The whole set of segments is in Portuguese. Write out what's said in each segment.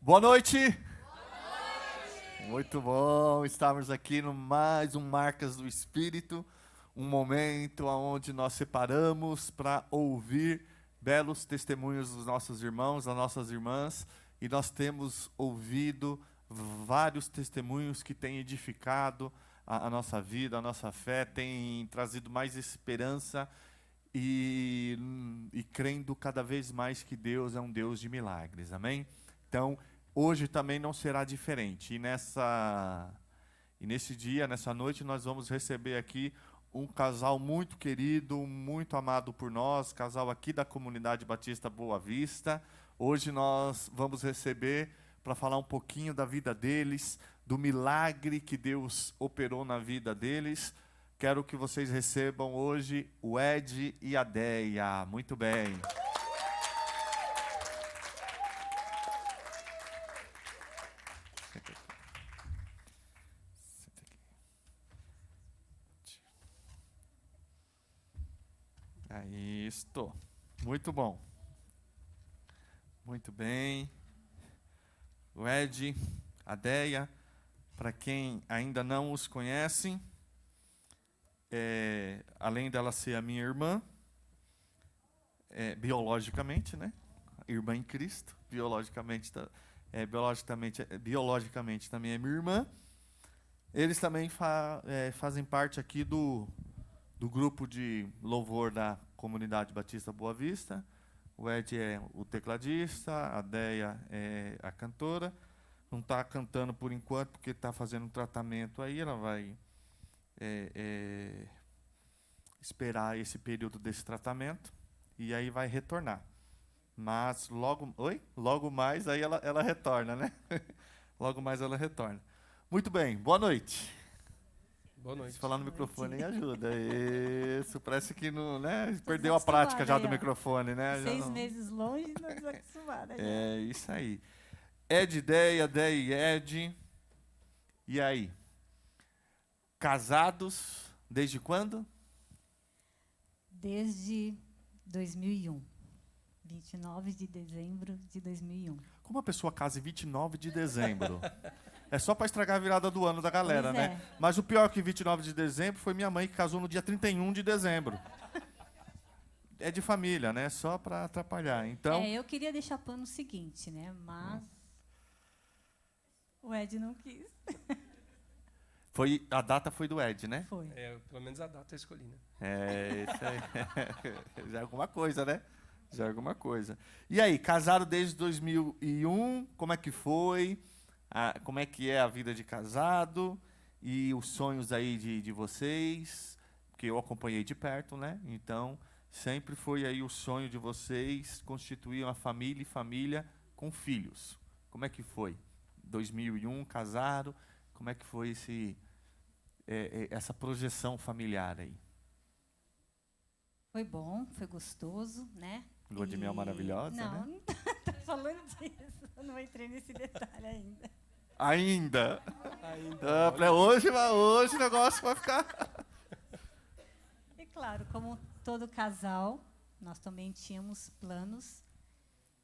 Boa noite. Muito bom estarmos aqui no mais um Marcas do Espírito, um momento onde nós separamos para ouvir belos testemunhos dos nossos irmãos, das nossas irmãs, e nós temos ouvido vários testemunhos que têm edificado a nossa vida, a nossa fé, têm trazido mais esperança e crendo cada vez mais que Deus é um Deus de milagres, amém? Então, hoje também não será diferente. E nesse dia, nessa noite, nós vamos receber aqui um casal muito querido, muito amado por nós, casal aqui da Comunidade Batista Boa Vista. Hoje nós vamos receber para falar um pouquinho da vida deles, do milagre que Deus operou na vida deles. Quero que vocês recebam hoje o Ed e a Deia. Muito bem. Isto. Muito bom. Muito bem. O Ed, a Deia, para quem ainda não os conhece, além dela ser a minha irmã, biologicamente, né? Irmã em Cristo, biologicamente também é minha irmã. Eles também fazem parte aqui do grupo de louvor da Comunidade Batista Boa Vista. O Ed é o tecladista, a Deia é a cantora. Não está cantando por enquanto, porque está fazendo um tratamento aí. Ela vai esperar esse período desse tratamento e aí vai retornar. Mas logo mais aí ela retorna, né? Logo mais ela retorna. Muito bem, boa noite. Boa noite. Se falar no microfone aí ajuda. Isso, parece que não, né? Perdeu a prática já do microfone, né? 6 meses longe, não desacostumada. É isso aí. Ed, Deia e Ed. E aí? Casados desde quando? Desde 2001. 29 de dezembro de 2001. Como a pessoa casa em 29 de dezembro? É só para estragar a virada do ano da galera, Pois é. né? Mas o pior que 29 de dezembro foi minha mãe que casou no dia 31 de dezembro. É de família, né? Só para atrapalhar. Então, Eu queria deixar plano o seguinte, né? Mas o Ed não quis. a data foi do Ed, né? Foi. Pelo menos a data eu escolhi, né? Isso aí. Já é alguma coisa, né? Já é alguma coisa. E aí, casaram desde 2001, como é que foi? Como é que é a vida de casado? E os sonhos aí de vocês? Porque eu acompanhei de perto, né? Então, sempre foi aí o sonho de vocês constituir uma família e família com filhos. Como é que foi? 2001, casaram. Como é que foi essa projeção familiar aí? Foi bom, foi gostoso, né? Lua de mel maravilhosa, não, né? Não tô falando disso. Eu não entrei nesse detalhe ainda. Ainda. Ainda. Hoje o negócio vai ficar... E claro, como todo casal, nós também tínhamos planos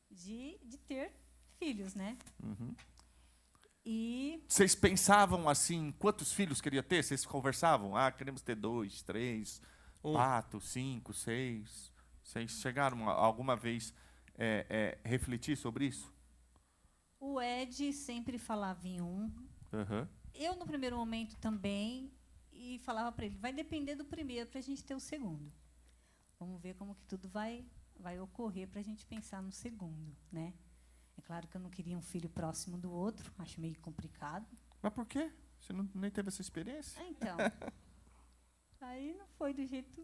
de ter filhos, né? Uhum. E Vocês pensavam assim, quantos filhos queria ter? Vocês conversavam? Queremos ter 2, 3, 4, 5, 6. Vocês chegaram alguma vez refletir sobre isso? o Ed sempre falava em um. Uhum. Eu, no primeiro momento, também, e falava para ele, vai depender do primeiro para a gente ter o segundo. Vamos ver como que tudo vai ocorrer para a gente pensar no segundo, né? É claro que eu não queria um filho próximo do outro, acho meio complicado. Mas por quê? Você nem teve essa experiência? Então, aí não foi do jeito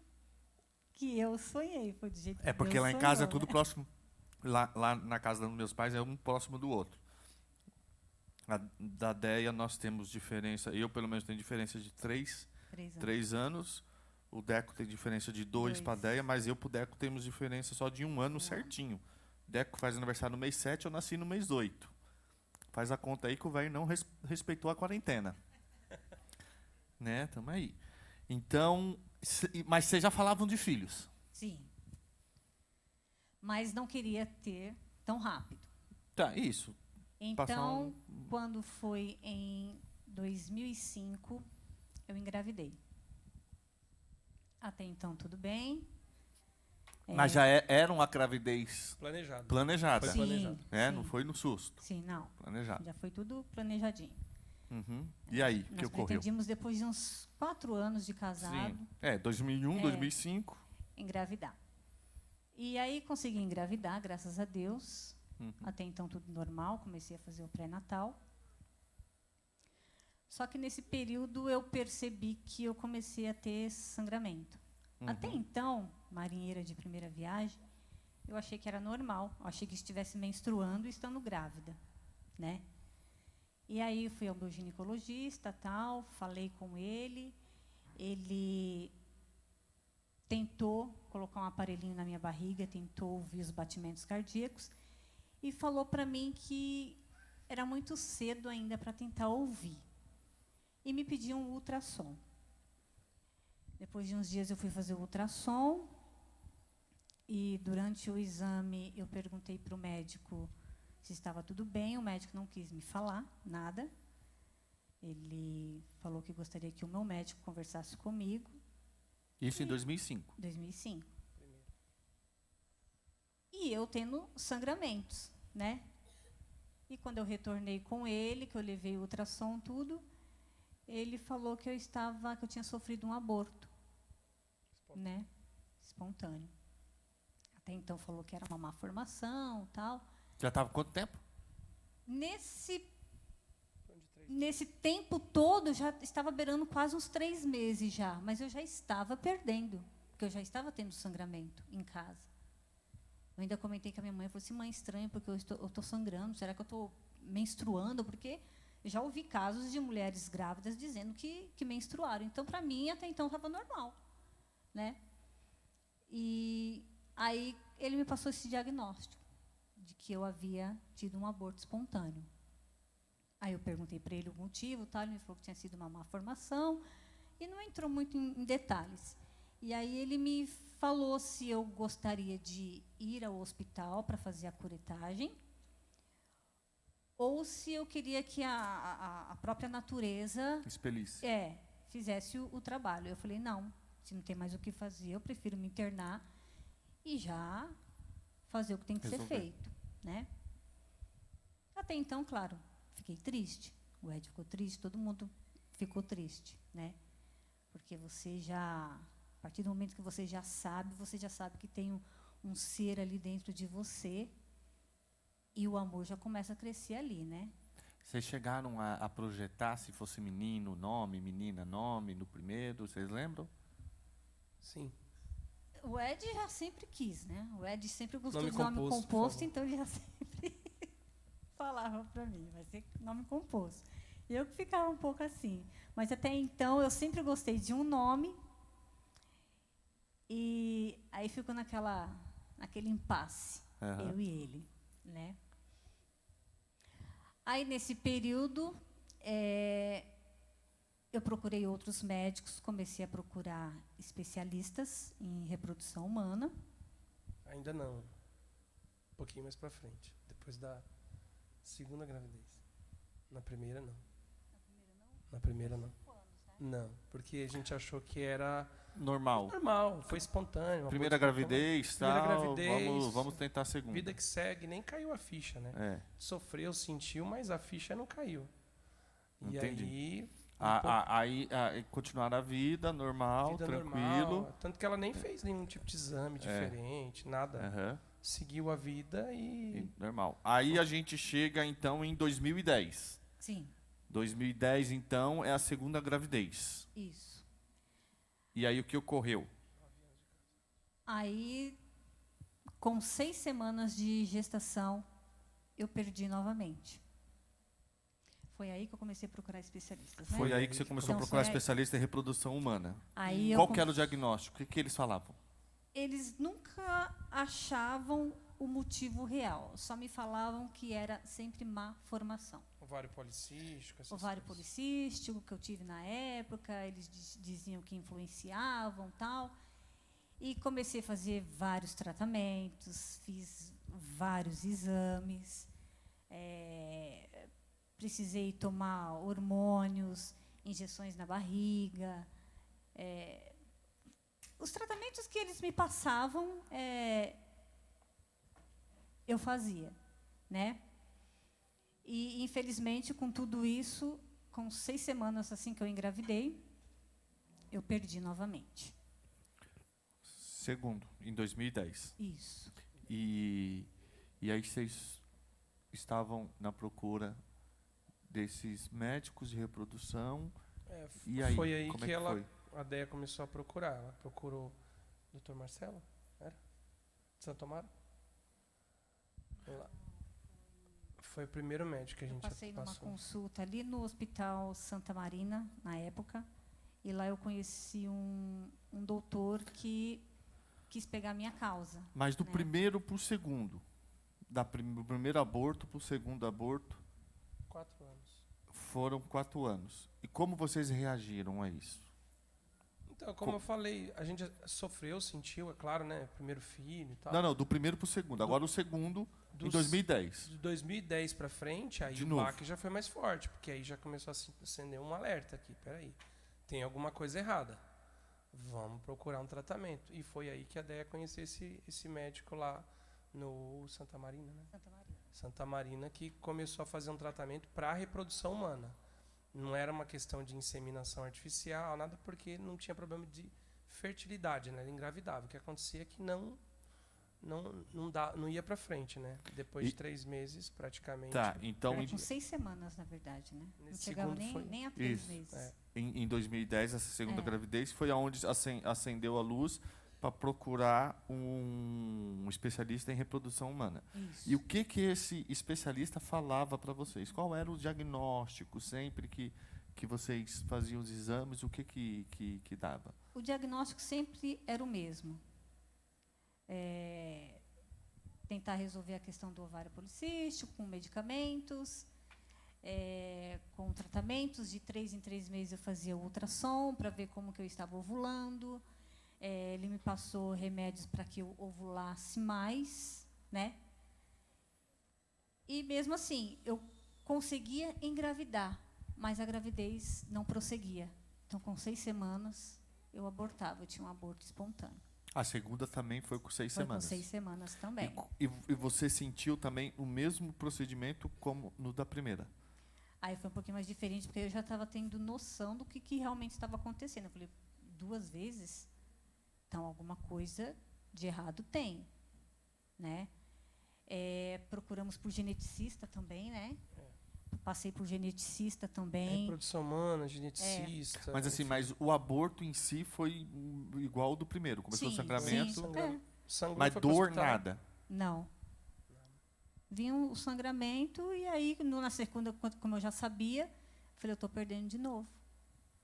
que eu sonhei, foi do jeito que Porque Deus lá em casa é sonhou, tudo né? próximo. Lá na casa dos meus pais é um próximo do outro. Da Deia nós temos diferença, eu pelo menos tenho diferença de 3 3 anos. anos. O Deco tem diferença de 2 para a Deia, mas eu pro Deco temos diferença só de 1 ano certinho. Deco faz aniversário no mês 7, eu nasci no mês 8. Faz a conta aí que o velho não respeitou a quarentena. Né? Tamo aí. Então, mas vocês já falavam de filhos? Sim. Mas não queria ter tão rápido. Tá, isso. Então, quando foi em 2005, eu engravidei. Até então, tudo bem. Mas já era uma gravidez Planejado. planejada. Foi planejado. Sim. Não foi no susto. Sim, não. Planejado. Já foi tudo planejadinho. Uhum. E aí, o que Nós ocorreu? pretendíamos, depois de uns 4 anos de casado, Sim. 2001, 2005. engravidar. E aí consegui engravidar, graças a Deus. Uhum. Até então tudo normal, comecei a fazer o pré-natal. Só que nesse período eu percebi que eu comecei a ter sangramento. Uhum. Até então, marinheira de primeira viagem, eu achei que era normal. Eu achei que estivesse menstruando e estando grávida, né? E aí eu fui ao meu ginecologista, tal, falei com ele. Ele tentou colocar um aparelhinho na minha barriga, tentou ouvir os batimentos cardíacos e falou para mim que era muito cedo ainda para tentar ouvir. E me pediu um ultrassom. Depois de uns dias eu fui fazer o ultrassom e durante o exame eu perguntei para o médico se estava tudo bem. O médico não quis me falar nada. Ele falou que gostaria que o meu médico conversasse comigo. Isso em 2005. 2005. E eu tendo sangramentos, né? E quando eu retornei com ele, que eu levei o ultrassom, tudo, ele falou que eu tinha sofrido um aborto, né? Espontâneo. Até então falou que era uma má formação, tal. Já estava quanto tempo? Nesse tempo todo, já estava beirando quase uns 3 meses já, mas eu já estava perdendo, porque eu já estava tendo sangramento em casa. Eu ainda comentei com a minha mãe, eu falei assim, mãe, estranho, porque eu estou sangrando, será que eu estou menstruando? Porque eu já ouvi casos de mulheres grávidas dizendo que menstruaram. Então, para mim, até então, estava normal, né? E aí ele me passou esse diagnóstico de que eu havia tido um aborto espontâneo. Aí eu perguntei para ele o motivo, tal, ele me falou que tinha sido uma má formação e não entrou muito em detalhes. E aí ele me falou se eu gostaria de ir ao hospital para fazer a curetagem ou se eu queria que a própria natureza Expelisse. fizesse o trabalho. Eu falei, não, se não tem mais o que fazer, eu prefiro me internar e já fazer o que tem que ser feito, né? Até então, claro, fiquei triste. O Ed ficou triste, todo mundo ficou triste, né? Porque você já, a partir do momento que você já sabe que tem um ser ali dentro de você e o amor já começa a crescer ali, né? Vocês chegaram a projetar se fosse menino, nome, menina, nome, no primeiro, vocês lembram? Sim. O Ed já sempre quis, né? O Ed sempre gostou Nome de nome composto, composto, então ele já sempre falava para mim, vai ser nome composto. E eu que ficava um pouco assim. Mas até então eu sempre gostei de um nome e aí ficou naquele impasse, eu e ele, né? Aí nesse período eu procurei outros médicos, comecei a procurar especialistas em reprodução humana. Ainda não. Um pouquinho mais para frente. Depois da segunda gravidez. Na primeira, não. Na primeira, não. Não, porque a gente achou que era normal. Normal, foi espontâneo. Primeira gravidez, primeira tal. gravidez, Vamos tentar a segunda. Vida que segue, nem caiu a ficha, né? Sofreu, sentiu, mas a ficha não caiu. Entendi. E aí, continuaram a vida normal, vida tranquilo. Normal, tanto que ela nem fez nenhum tipo de exame diferente, nada. Seguiu a vida e normal. Aí a gente chega, então, em 2010. Sim. 2010, então, é a segunda gravidez. Isso. E aí o que ocorreu? Aí, com 6 semanas de gestação, eu perdi novamente. Foi aí que eu comecei a procurar especialistas, né? Foi aí que você começou a procurar especialista em reprodução humana. Aí Qual que era o diagnóstico? O que eles falavam? Eles nunca achavam o motivo real. Só me falavam que era sempre má formação. Ovário policístico. Ovário policístico, que eu tive na época, eles diziam que influenciavam, tal. E comecei a fazer vários tratamentos, fiz vários exames. Precisei tomar hormônios, injeções na barriga. Os tratamentos que eles me passavam, eu fazia, né? E, infelizmente, com tudo isso, com 6 semanas assim que eu engravidei, eu perdi novamente. Segundo, em 2010. Isso. E aí vocês estavam na procura desses médicos de reprodução. E aí, foi aí como que é que ela, foi? a Deia começou a procurar. Ela procurou o Dr. Marcelo, era? De Santo Amaro? Lá. Foi o primeiro médico que a gente Passei numa passou. consulta ali no Hospital Santa Marina, na época, e lá eu conheci um doutor que quis pegar a minha causa. Mas do né? primeiro para o segundo, do primeiro aborto para o segundo aborto, 4 anos. foram 4 anos. E como vocês reagiram a isso? Então, como eu falei, a gente sofreu, sentiu, é claro, né? Primeiro filho e tal. Não, do primeiro para o segundo. Agora o segundo, em 2010. De 2010 para frente, aí De o novo. baque já foi mais forte, porque aí já começou a acender um alerta aqui. Peraí, tem alguma coisa errada. Vamos procurar um tratamento. E foi aí que a Deia conheceu esse médico lá no Santa Marina, né? Santa Marina. Santa Marina, que começou a fazer um tratamento para a reprodução humana. Não era uma questão de inseminação artificial, nada, porque não tinha problema de fertilidade, né? Ele engravidava. O que acontecia é que não ia para frente, né? Depois de 3 meses, praticamente. Tá, então Era com 6 semanas, na verdade, né? Não Nesse chegava segundo nem a 3 Isso. meses. em 2010, essa segunda gravidez, foi aonde acendeu a luz para procurar um especialista em reprodução humana. Isso. E o que esse especialista falava para vocês? Qual era o diagnóstico sempre que vocês faziam os exames? O que dava? O diagnóstico sempre era o mesmo. Tentar resolver a questão do ovário policístico, com medicamentos, com tratamentos. De 3 em 3 meses eu fazia ultrassom para ver como que eu estava ovulando. Ele me passou remédios para que eu ovulasse mais, né? E mesmo assim, eu conseguia engravidar, mas a gravidez não prosseguia. Então, com 6 semanas, eu abortava. Eu tinha um aborto espontâneo. A segunda também foi com 6 semanas. Foi com 6 semanas também. E você sentiu também o mesmo procedimento como no da primeira? Aí foi um pouquinho mais diferente, porque eu já estava tendo noção do que realmente estava acontecendo. Eu falei, 2 vezes? Então, alguma coisa de errado tem, né? Procuramos por geneticista também, né? Passei por geneticista também. Reprodução humana, geneticista. Mas assim, mas o aborto em si foi igual ao do primeiro. Começou o sangramento, Sangrou, mas foi pro dor hospital. nada. Não. Vinha o sangramento e aí, na segunda, como eu já sabia, falei, eu estou perdendo de novo.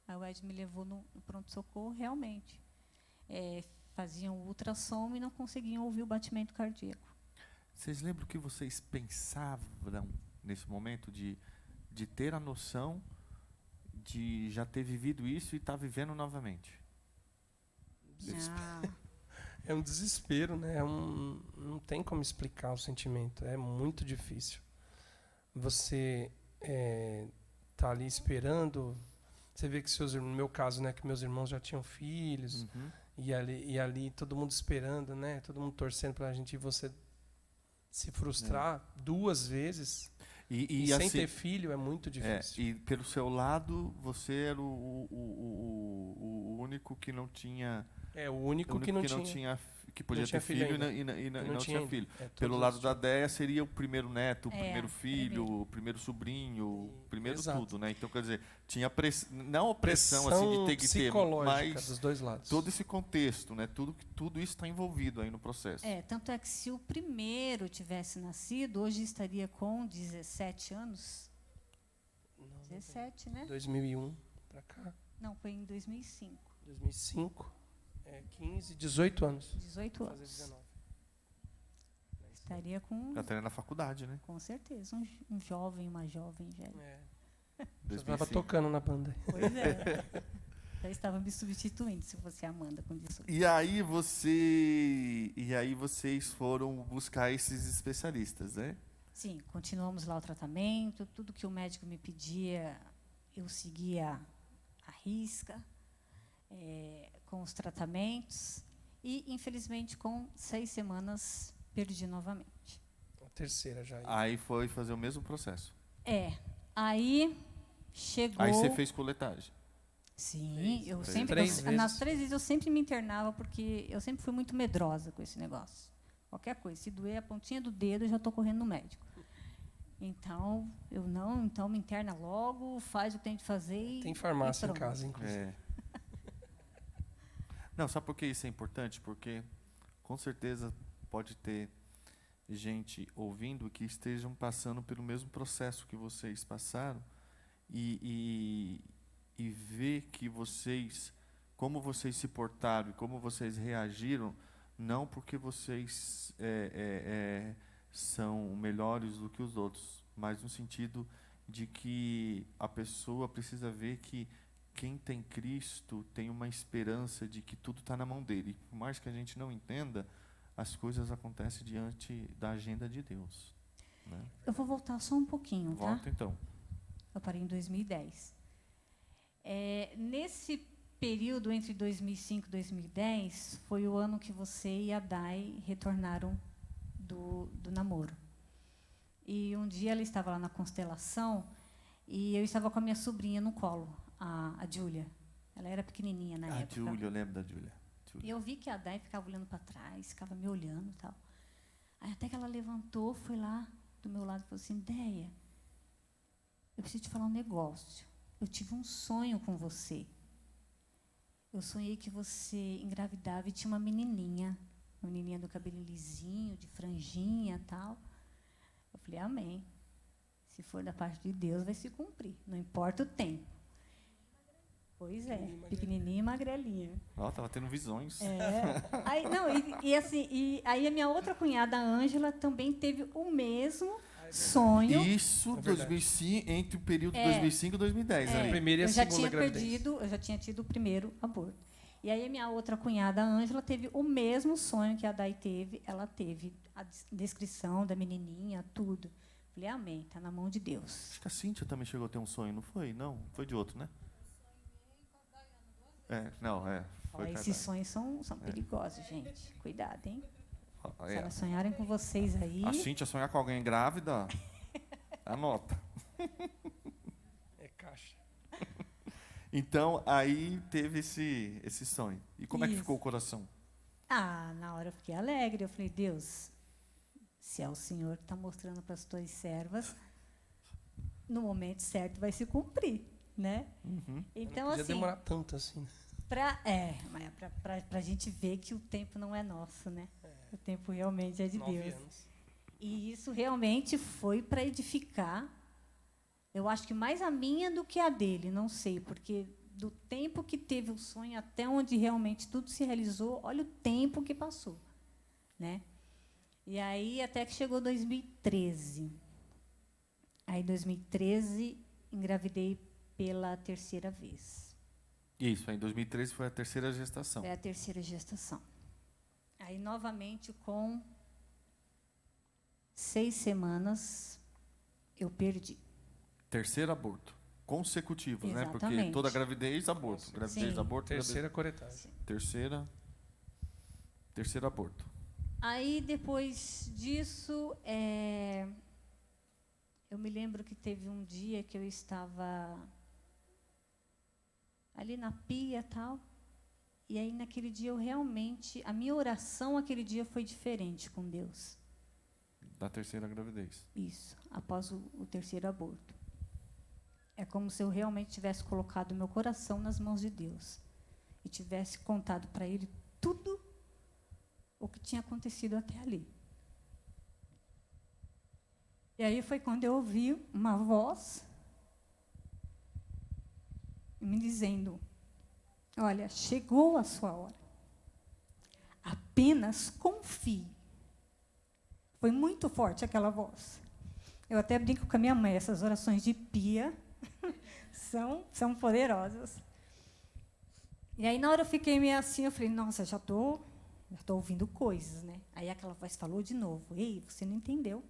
Aí o Ed me levou no pronto-socorro, realmente. Faziam ultrassom e não conseguiam ouvir o batimento cardíaco. Vocês lembram o que vocês pensavam nesse momento de ter a noção de já ter vivido isso e estar vivendo novamente? É um desespero, né? Não tem como explicar o sentimento. É muito difícil. Você tá ali esperando. Você vê que no meu caso, né, que meus irmãos já tinham filhos. Uhum. E ali todo mundo esperando, né? Todo mundo torcendo pra gente, e você se frustrar 2 vezes. E sem assim, ter filho é muito difícil. E pelo seu lado, você era o único que não tinha... O único que não tinha. Que podia não tinha ter filho ainda. e não tinha ainda. filho. Todos Pelo lado da tinham. Deia seria o primeiro neto, o primeiro filho, primeiro. o primeiro sobrinho, o primeiro Exato. tudo, né? Então, quer dizer, tinha não a pressão assim, de ter que ter, psicológica mas dos 2 lados. todo esse contexto, né? Tudo isso está envolvido aí no processo. Tanto é que se o primeiro tivesse nascido, hoje estaria com 17 anos. 17, né? 2001 pra cá. Não, foi em 2005. 2005. 15, 18 anos. 18 Fazer anos. 19. Estaria com... Já estaria na faculdade, né? Com certeza. Um jovem, uma jovem já. Você estava 2005. tocando na banda. Pois é. Já estava me substituindo, se fosse a Amanda com 18. E aí vocês foram buscar esses especialistas, né? Sim, continuamos lá o tratamento, tudo que o médico me pedia, eu seguia à risca, com os tratamentos, e, infelizmente, com 6 semanas, perdi novamente. A terceira já. Aí foi fazer o mesmo processo. Aí chegou... Aí você fez coletagem. Sim, eu Fez. sempre... 3 vezes. Nas 3 vezes eu sempre me internava, porque eu sempre fui muito medrosa com esse negócio. Qualquer coisa, se doer a pontinha do dedo, eu já estou correndo no médico. Então, então me interna logo, faz o que tem de fazer Tem farmácia e em pronto. casa, inclusive. Não, sabe por que isso é importante? Porque, com certeza, pode ter gente ouvindo que estejam passando pelo mesmo processo que vocês passaram e ver que vocês, como vocês se portaram e como vocês reagiram, não porque vocês são melhores do que os outros, mas no sentido de que a pessoa precisa ver que quem tem Cristo tem uma esperança de que tudo está na mão dele. E por mais que a gente não entenda, as coisas acontecem diante da agenda de Deus. Né? Eu vou voltar só um pouquinho, tá? Volta então. Eu parei em 2010. Nesse período entre 2005 e 2010, foi o ano que você e a Dai retornaram do namoro. E um dia ela estava lá na Constelação e eu estava com a minha sobrinha no colo, a Júlia. Ela era pequenininha na época. A Júlia, eu lembro da Júlia. E eu vi que a Dai ficava olhando para trás, ficava me olhando e tal. Aí até que ela levantou, foi lá do meu lado e falou assim: Déia, eu preciso te falar um negócio. Eu tive um sonho com você. Eu sonhei que você engravidava e tinha uma menininha do cabelo lisinho, de franjinha e tal. Eu falei, amém. Se for da parte de Deus, vai se cumprir. Não importa o tempo. Pois é, pequenininha e magrelinha. Ó, tava tendo visões. Aí, não, aí a minha outra cunhada, a Ângela, também teve o mesmo sonho. Isso, 2005, entre o período de 2005 e 2010. Ali. A primeira e a segunda gravidez. Eu já tinha tido o primeiro aborto. E aí a minha outra cunhada, a Ângela, teve o mesmo sonho que a Dai teve. Ela teve a descrição da menininha, tudo. Falei, amém, está na mão de Deus. Acho que a Cíntia também chegou a ter um sonho, não foi? Não, foi de outro, né? Foi esses sonhos são perigosos, gente. Cuidado, hein? Se É. elas sonharem com vocês aí... A Cíntia sonhar com alguém grávida, anota. É caixa. Então, aí teve esse sonho. E como é que ficou o coração? Na hora eu fiquei alegre. Eu falei, Deus, se é o Senhor que está mostrando para as tuas servas, no momento certo vai se cumprir, né? Uhum. Então, não podia assim... demorar tanto assim. Para a gente ver que o tempo não é nosso, né? O tempo realmente é de 9 Deus. anos. E isso realmente foi para edificar. Eu acho que mais a minha do que a dele, não sei, porque do tempo que teve o sonho até onde realmente tudo se realizou, olha o tempo que passou, né? E aí até que chegou 2013. Aí 2013 engravidei pela 3ª vez. Isso, aí em 2013 foi a 3ª gestação. É a 3ª gestação. Aí, novamente, com 6 semanas, eu perdi. 3º aborto. Consecutivos, né? Porque Exatamente. toda gravidez, aborto. Gravidez, Sim. aborto. Terceira coretagem. Terceiro aborto. Aí, depois disso, eu me lembro que teve um dia que eu estava ali na pia e tal. E aí, naquele dia, eu realmente... A minha oração aquele dia foi diferente com Deus. Da 3ª gravidez. Isso, após o 3º aborto. É como se eu realmente tivesse colocado meu coração nas mãos de Deus. E tivesse contado para Ele tudo o que tinha acontecido até ali. E aí foi quando eu ouvi uma voz me dizendo: olha, chegou a sua hora. Apenas confie. Foi muito forte aquela voz. Eu até brinco com a minha mãe, essas orações de pia são poderosas. E aí, na hora eu fiquei meio assim, eu falei, nossa, já tô ouvindo coisas, né? Aí aquela voz falou de novo: ei, você não entendeu.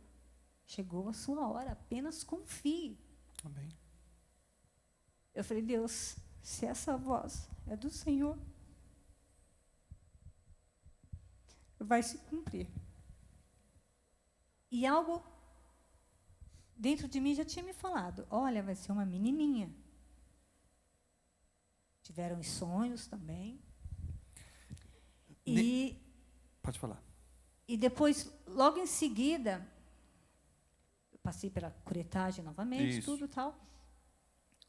chegou a sua hora, apenas confie. Amém. Eu falei, Deus, se essa voz é do Senhor, vai se cumprir. E algo dentro de mim já tinha me falado, olha, vai ser uma menininha. Tiveram os sonhos também. E pode falar. E depois, logo em seguida, eu passei pela curetagem novamente, Isso. tudo e tal.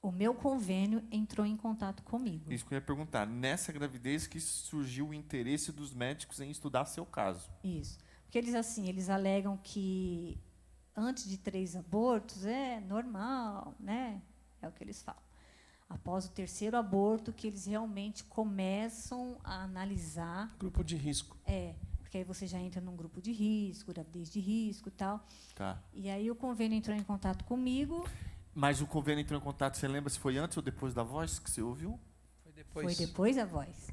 O meu convênio entrou em contato comigo. Isso que eu ia perguntar. Nessa gravidez que surgiu o interesse dos médicos em estudar seu caso. Isso. Porque eles alegam que antes de 3 abortos é normal, né? É o que eles falam. Após o 3º aborto, que eles realmente começam a analisar. Grupo de risco. Porque aí você já entra num grupo de risco, gravidez de risco e tal. Tá. E aí o convênio entrou em contato comigo. Mas o convênio entrou em contato, você lembra se foi antes ou depois da voz que você ouviu? Foi depois da voz.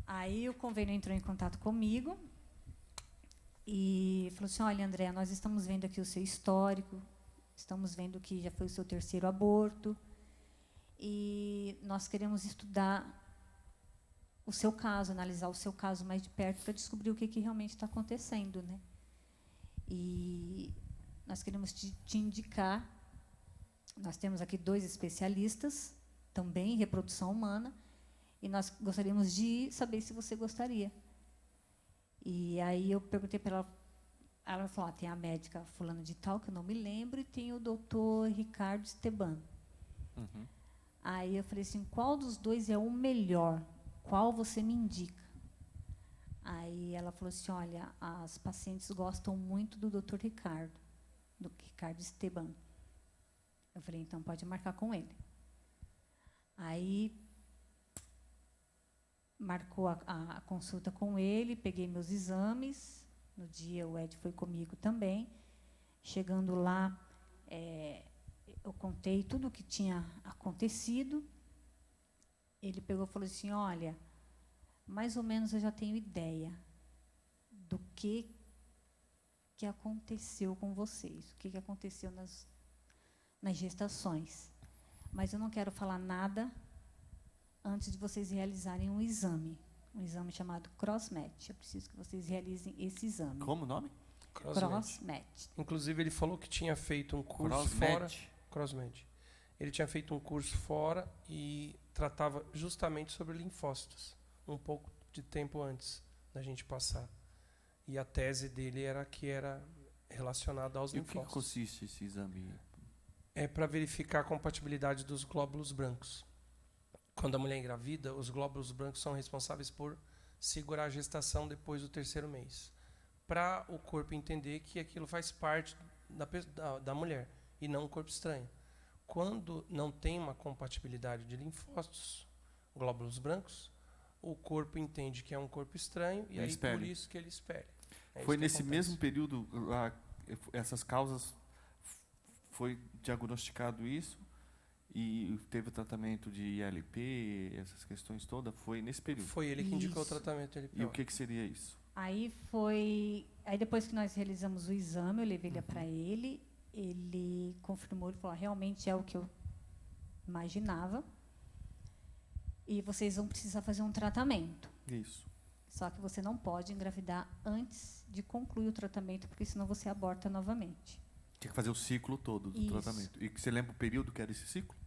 Aí o convênio entrou em contato comigo e falou assim, olha, André, nós estamos vendo aqui o seu histórico, estamos vendo que já foi o seu 3º aborto e nós queremos estudar o seu caso, analisar o seu caso mais de perto para descobrir o que realmente está acontecendo, né? E nós queremos te indicar, nós temos aqui 2 especialistas, também em reprodução humana, e nós gostaríamos de saber se você gostaria. E aí eu perguntei para ela falou, tem a médica fulana de tal, que eu não me lembro, e tem o doutor Ricardo Esteban. Uhum. Aí eu falei assim, qual dos 2 é o melhor? Qual você me indica? Aí ela falou assim, olha, as pacientes gostam muito do doutor Ricardo, do Ricardo Esteban. Eu falei, então pode marcar com ele. Aí marcou a consulta com ele, peguei meus exames. No dia o Ed foi comigo também. Chegando lá, eu contei tudo o que tinha acontecido. Ele pegou e falou assim, olha, mais ou menos eu já tenho ideia do que aconteceu com vocês, o que aconteceu nas gestações. Mas eu não quero falar nada antes de vocês realizarem um exame chamado CrossMatch. Eu preciso que vocês realizem esse exame. Como o nome? CrossMatch. Inclusive, ele falou que tinha feito um curso fora. CrossMatch. Ele tinha feito um curso fora e tratava justamente sobre linfócitos, um pouco de tempo antes da gente passar. E a tese dele era que era relacionada aos linfócitos. E o que consiste esse exame? É para verificar a compatibilidade dos glóbulos brancos. Quando a mulher engravida, os glóbulos brancos são responsáveis por segurar a gestação depois do 3º mês. Para o corpo entender que aquilo faz parte da mulher e não um corpo estranho. Quando não tem uma compatibilidade de linfócitos, glóbulos brancos, o corpo entende que é um corpo estranho e aí por isso que ele espere. Foi nesse mesmo período, essas causas, foi diagnosticado isso e teve o tratamento de ILP, essas questões todas, foi nesse período? Foi ele que indicou o tratamento de ILP. E o que seria isso? Aí depois que nós realizamos o exame, eu levei ele para ele confirmou, ele falou, realmente é o que eu imaginava, e vocês vão precisar fazer um tratamento. Isso. Só que você não pode engravidar antes de concluir o tratamento, porque senão você aborta novamente. Tinha que fazer o ciclo todo do tratamento. E você lembra o período que era esse ciclo?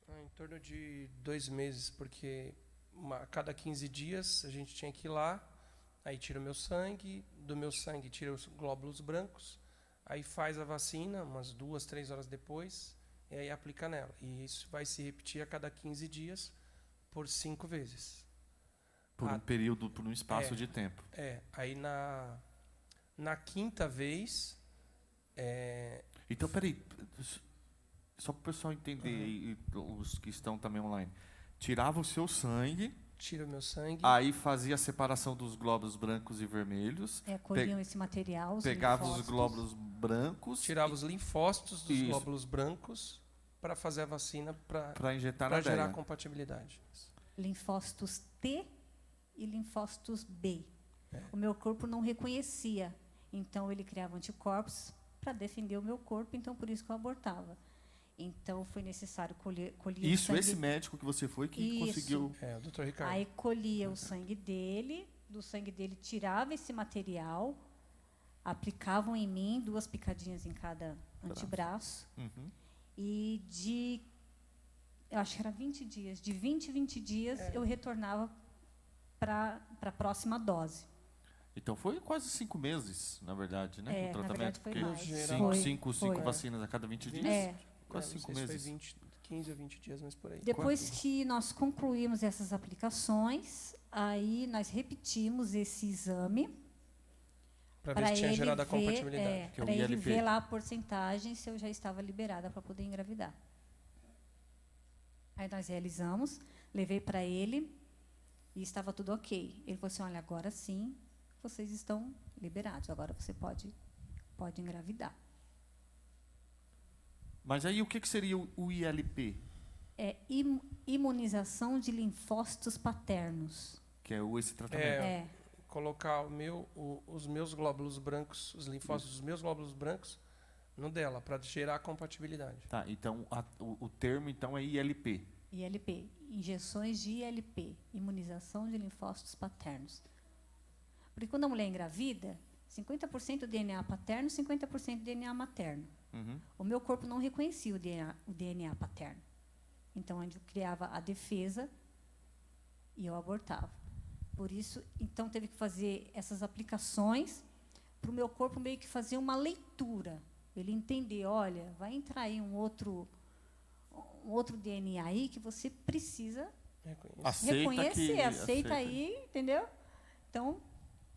Em torno de 2 meses, porque a cada 15 dias a gente tinha que ir lá, aí tira o meu sangue, do meu sangue tira os glóbulos brancos, aí faz a vacina umas 2, 3 horas depois, e aí aplica nela. E isso vai se repetir a cada 15 dias por 5 vezes. Por um período, por um espaço de tempo. Aí na 5ª vez... Então, peraí, só para o pessoal entender, e os que estão também online. Tirava o seu sangue... Tira o meu sangue. Aí fazia a separação dos glóbulos brancos e vermelhos. Colhiam esse material, pegava os glóbulos brancos. Tirava os linfócitos dos glóbulos brancos para fazer a vacina para injetar para gerar compatibilidade. Linfócitos T e linfócitos B. O meu corpo não reconhecia. Então, ele criava anticorpos para defender o meu corpo, então, por isso que eu abortava. Então, foi necessário colher o Isso, sangue. esse médico que você foi que Isso. conseguiu... É, o Dr. Ricardo. Aí, colhia o sangue dele, do sangue dele tirava esse material, aplicavam em mim 2 picadinhas em cada antebraço, Uhum. e eu acho que era 20 dias, de 20 em 20 dias, eu retornava para a próxima dose. Então foi quase 5 meses, na verdade, né? É, o na tratamento. verdade foi porque mais. cinco Foi. vacinas a cada 20 dias. É. Quase não 5 sei se meses. foi 20, 15 ou 20 dias, mas por aí. Depois que nós concluímos essas aplicações, aí nós repetimos esse exame Para ver se tinha gerado a compatibilidade. Que é o para ele ILP. ver lá a porcentagem se eu já estava liberada para poder engravidar. Aí nós realizamos, levei para ele e estava tudo ok. Ele falou assim, olha, agora sim, vocês estão liberados, agora você pode engravidar. Mas aí o que seria o ILP? É imunização de linfócitos paternos. Que é esse tratamento. É. Colocar os meus glóbulos brancos, os linfócitos dos meus glóbulos brancos no dela, para gerar compatibilidade. Tá, então o termo então é ILP. ILP, injeções de ILP, imunização de linfócitos paternos. Porque quando a mulher engravida, 50% DNA paterno, 50% DNA materno. Uhum. O meu corpo não reconhecia o DNA paterno. Então, eu criava a defesa e eu abortava. Por isso, então, teve que fazer essas aplicações para o meu corpo meio que fazer uma leitura. Ele entender, olha, vai entrar aí um outro DNA aí que você precisa reconhecer, aceita aí, entendeu? Então,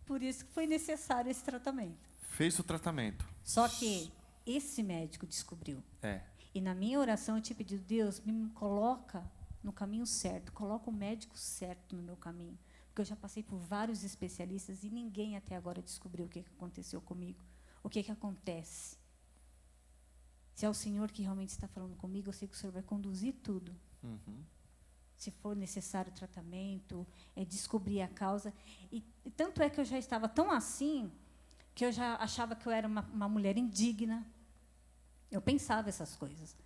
por isso que foi necessário esse tratamento. Fez o tratamento. Só que esse médico descobriu. É. E na minha oração eu tinha pedido, Deus, me coloca no caminho certo, coloca o médico certo no meu caminho. Porque eu já passei por vários especialistas e ninguém até agora descobriu o que aconteceu comigo. O que acontece. Se é o Senhor que realmente está falando comigo, eu sei que o Senhor vai conduzir tudo. Uhum. Se for necessário tratamento, descobrir a causa. E tanto é que eu já estava tão assim, que eu já achava que eu era uma mulher indigna. Eu pensava essas coisas.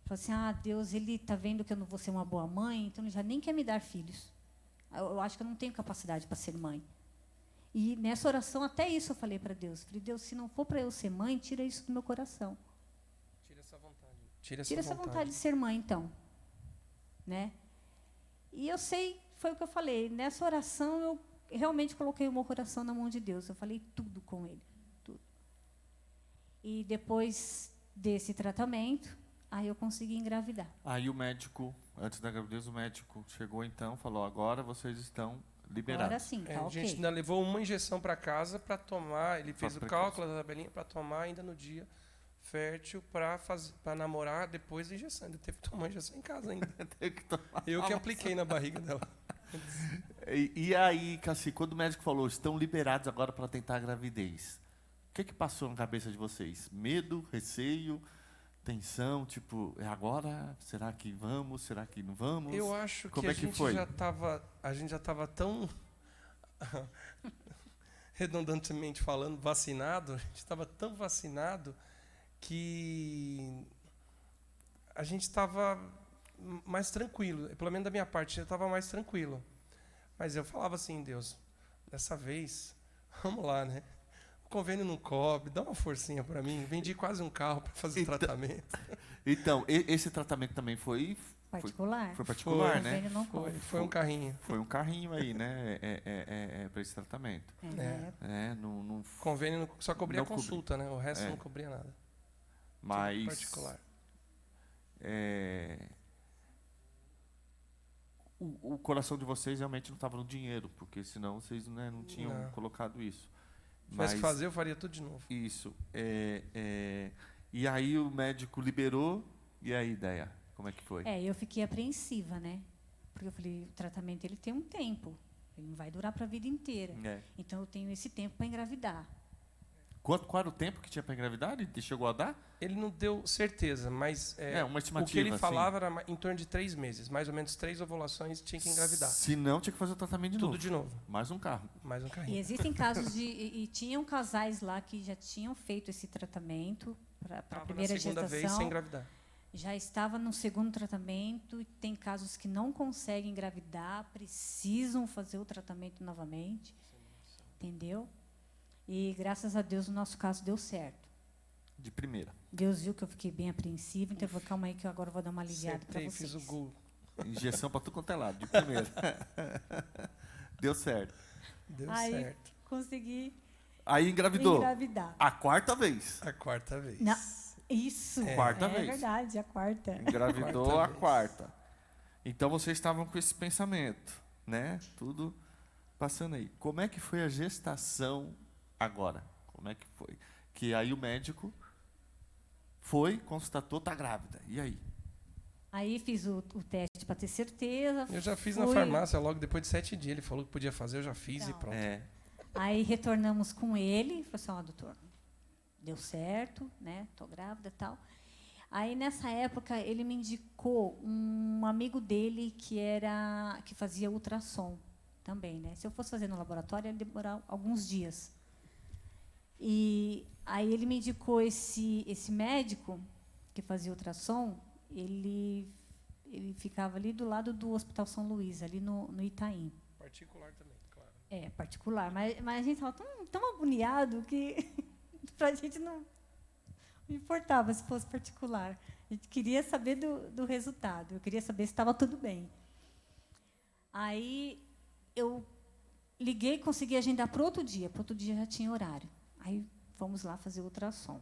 Falei assim, Deus, Ele está vendo que eu não vou ser uma boa mãe, então Ele já nem quer me dar filhos. Eu acho que eu não tenho capacidade para ser mãe. E nessa oração, até isso eu falei para Deus. Falei, Deus, se não for para eu ser mãe, tira isso do meu coração. Tira essa vontade. Tira essa vontade de ser mãe, então. Né? E eu sei, foi o que eu falei. Nessa oração, eu realmente coloquei o meu coração na mão de Deus. Eu falei tudo com Ele. Tudo. E depois desse tratamento, aí eu consegui engravidar. Aí o médico, antes da gravidez, o médico chegou então, falou, agora vocês estão liberados. Agora sim, tá A ok. gente ainda levou uma injeção para casa para tomar, ele fez o precoce. cálculo da tabelinha para tomar ainda no dia fértil para namorar depois da injeção. Ainda teve que tomar a injeção em casa ainda. Tem que tomar. Eu que apliquei na barriga dela. E aí, Cassi, quando o médico falou, estão liberados agora para tentar a gravidez, o que passou na cabeça de vocês? Medo, receio, tensão, tipo, é agora? Será que vamos? Será que não vamos? Eu acho Como que é a que gente foi? já estava tão redundantemente falando, vacinado, a gente estava tão vacinado que a gente estava mais tranquilo, pelo menos da minha parte, eu estava mais tranquilo. Mas eu falava assim, Deus, dessa vez, vamos lá, né? O convênio não cobre, dá uma forcinha para mim. Vendi quase um carro para fazer o tratamento. Então, esse tratamento também foi Particular. Foi particular, Foi. né? Convênio não cobre. Foi um carrinho. Foi um carrinho aí, né? Para esse tratamento. Não, Convênio só cobria não a consulta, né? O resto É. não cobria nada. mas Particular. O coração de vocês realmente não estava no dinheiro, porque senão vocês, né, não tinham Não. colocado isso. Se tivesse que fazer, eu faria tudo de novo. Isso. E aí o médico liberou, e aí, ideia? Como é que foi? Eu fiquei apreensiva, né? Porque eu falei, o tratamento ele tem um tempo. Ele não vai durar para a vida inteira. É. Então, eu tenho esse tempo para engravidar. Qual era o tempo que tinha para engravidar? Ele chegou a dar? Ele não deu certeza, mas Uma estimativa. o que ele assim. falava era em torno de 3 meses. Mais ou menos 3 ovulações tinha que engravidar. Se não, tinha que fazer o tratamento de Tudo novo. de novo. Mais um carro. Mais um E carrinho. existem casos de... E tinham casais lá que já tinham feito esse tratamento para a Tava primeira na segunda gestação. vez sem engravidar. Já estava no segundo tratamento. E tem casos que não conseguem engravidar, precisam fazer o tratamento novamente. Entendeu? E, graças a Deus, o nosso caso deu certo. De primeira. Deus viu que eu fiquei bem apreensiva, então eu vou calma aí que eu agora vou dar uma aliviada para Acertei, vocês. fiz o gol. Injeção para tudo quanto é lado, de primeira. Deu certo. Deu Aí certo. consegui Aí engravidou. engravidar. A quarta vez. A quarta vez. Não, isso. Quarta é vez. verdade, a quarta. Engravidou Quarta a vez. quarta. Então vocês estavam com esse pensamento, né? Tudo passando aí. Como é que foi a gestação agora? Como é que foi? Que aí o médico foi, constatou, tá grávida. E aí? Aí fiz o teste para ter certeza. Eu já fiz na fui- farmácia logo depois de 7 dias. Ele falou que podia fazer, eu já fiz e Não. pronto. Aí retornamos com ele, falou assim, ó, doutor, deu certo, né? Tô grávida e tal. Aí nessa época ele me indicou um amigo dele que fazia ultrassom também, né? Se eu fosse fazer no laboratório ia demorar alguns dias. E aí ele me indicou esse médico que fazia ultrassom, ele ficava ali do lado do Hospital São Luís, ali no Itaim. Particular também, claro. É, particular. Mas a gente estava tão agoniado que para a gente não importava se fosse particular. A gente queria saber do resultado. Eu queria saber se estava tudo bem. Aí eu liguei e consegui agendar para outro dia. Para outro dia já tinha horário. Aí fomos lá fazer o ultrassom.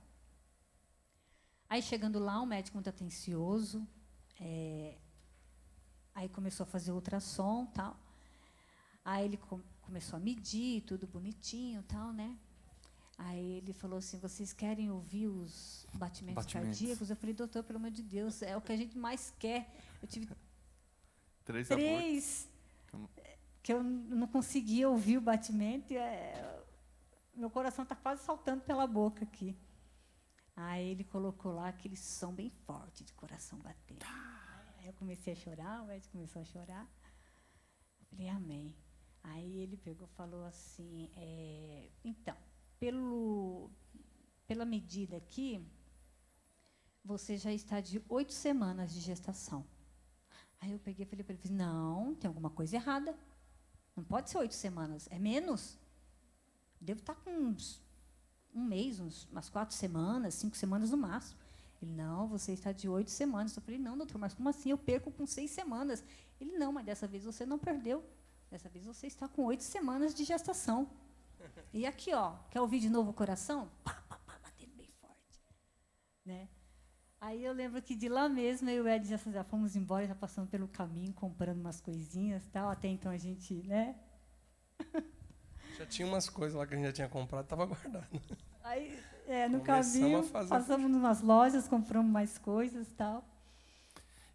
Aí chegando lá, um médico muito atencioso. Aí começou a fazer o ultrassom e tal. Aí ele começou a medir, tudo bonitinho, tal, né? Aí ele falou assim, vocês querem ouvir os batimentos cardíacos? Eu falei, doutor, pelo amor de Deus, é o que a gente mais quer. Eu tive 3 abortos. 3 que eu não conseguia ouvir o batimento. Meu coração está quase saltando pela boca aqui. Aí ele colocou lá aquele som bem forte de coração batendo. Aí eu comecei a chorar, o médico começou a chorar. Eu falei, amém. Aí ele pegou e falou assim, então, pela medida aqui, você já está de 8 semanas de gestação. Aí eu peguei e falei para ele, não, tem alguma coisa errada. Não pode ser 8 semanas, é menos. Devo estar com um mês, umas 4 semanas, 5 semanas no máximo. Ele, não, você está de 8 semanas. Eu falei, não, doutor, mas como assim? Eu perco com 6 semanas. Ele, não, mas dessa vez você não perdeu. Dessa vez você está com 8 semanas de gestação. E aqui, ó, quer ouvir de novo o coração? Pá, pá, pá, batendo bem forte. Né? Aí eu lembro que de lá mesmo, eu e o Ed já fomos embora, já passando pelo caminho, comprando umas coisinhas e tal. Até então a gente, né? Já tinha umas coisas lá que a gente já tinha comprado, estava guardado. Aí, no Começamos caminho, a fazer- passamos em umas lojas, compramos mais coisas e tal.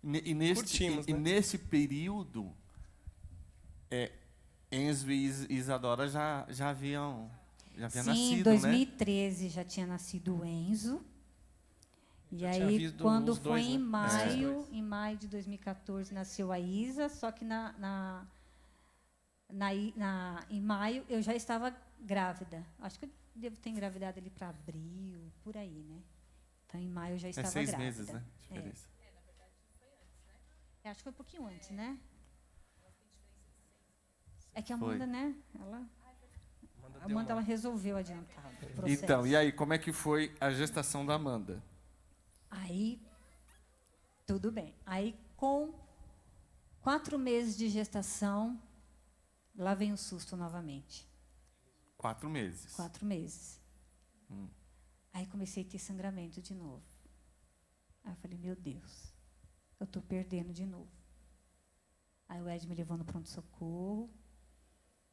E Curtimos, né? nesse período, Enzo e Isadora já haviam Sim, nascido, em 2013 já tinha nascido o Enzo. E Já tinha aí, havido quando os foi dois, em né? maio, em maio de 2014, nasceu a Isa, só que em maio eu já estava grávida. Acho que eu devo ter engravidado ali para abril, por aí, né? Então, em maio eu já estava 6 grávida. meses, né? Diferença. Acho que foi um pouquinho antes, né? É que a Foi. Amanda, né? A Amanda ela resolveu adiantar o processo. Então, e aí, como é que foi a gestação da Amanda? Aí, tudo bem. Aí, com 4 meses de gestação, lá vem o susto novamente. 4 meses. 4 meses. Aí comecei a ter sangramento de novo. Aí eu falei, meu Deus, eu estou perdendo de novo. Aí o Ed me levou no pronto-socorro.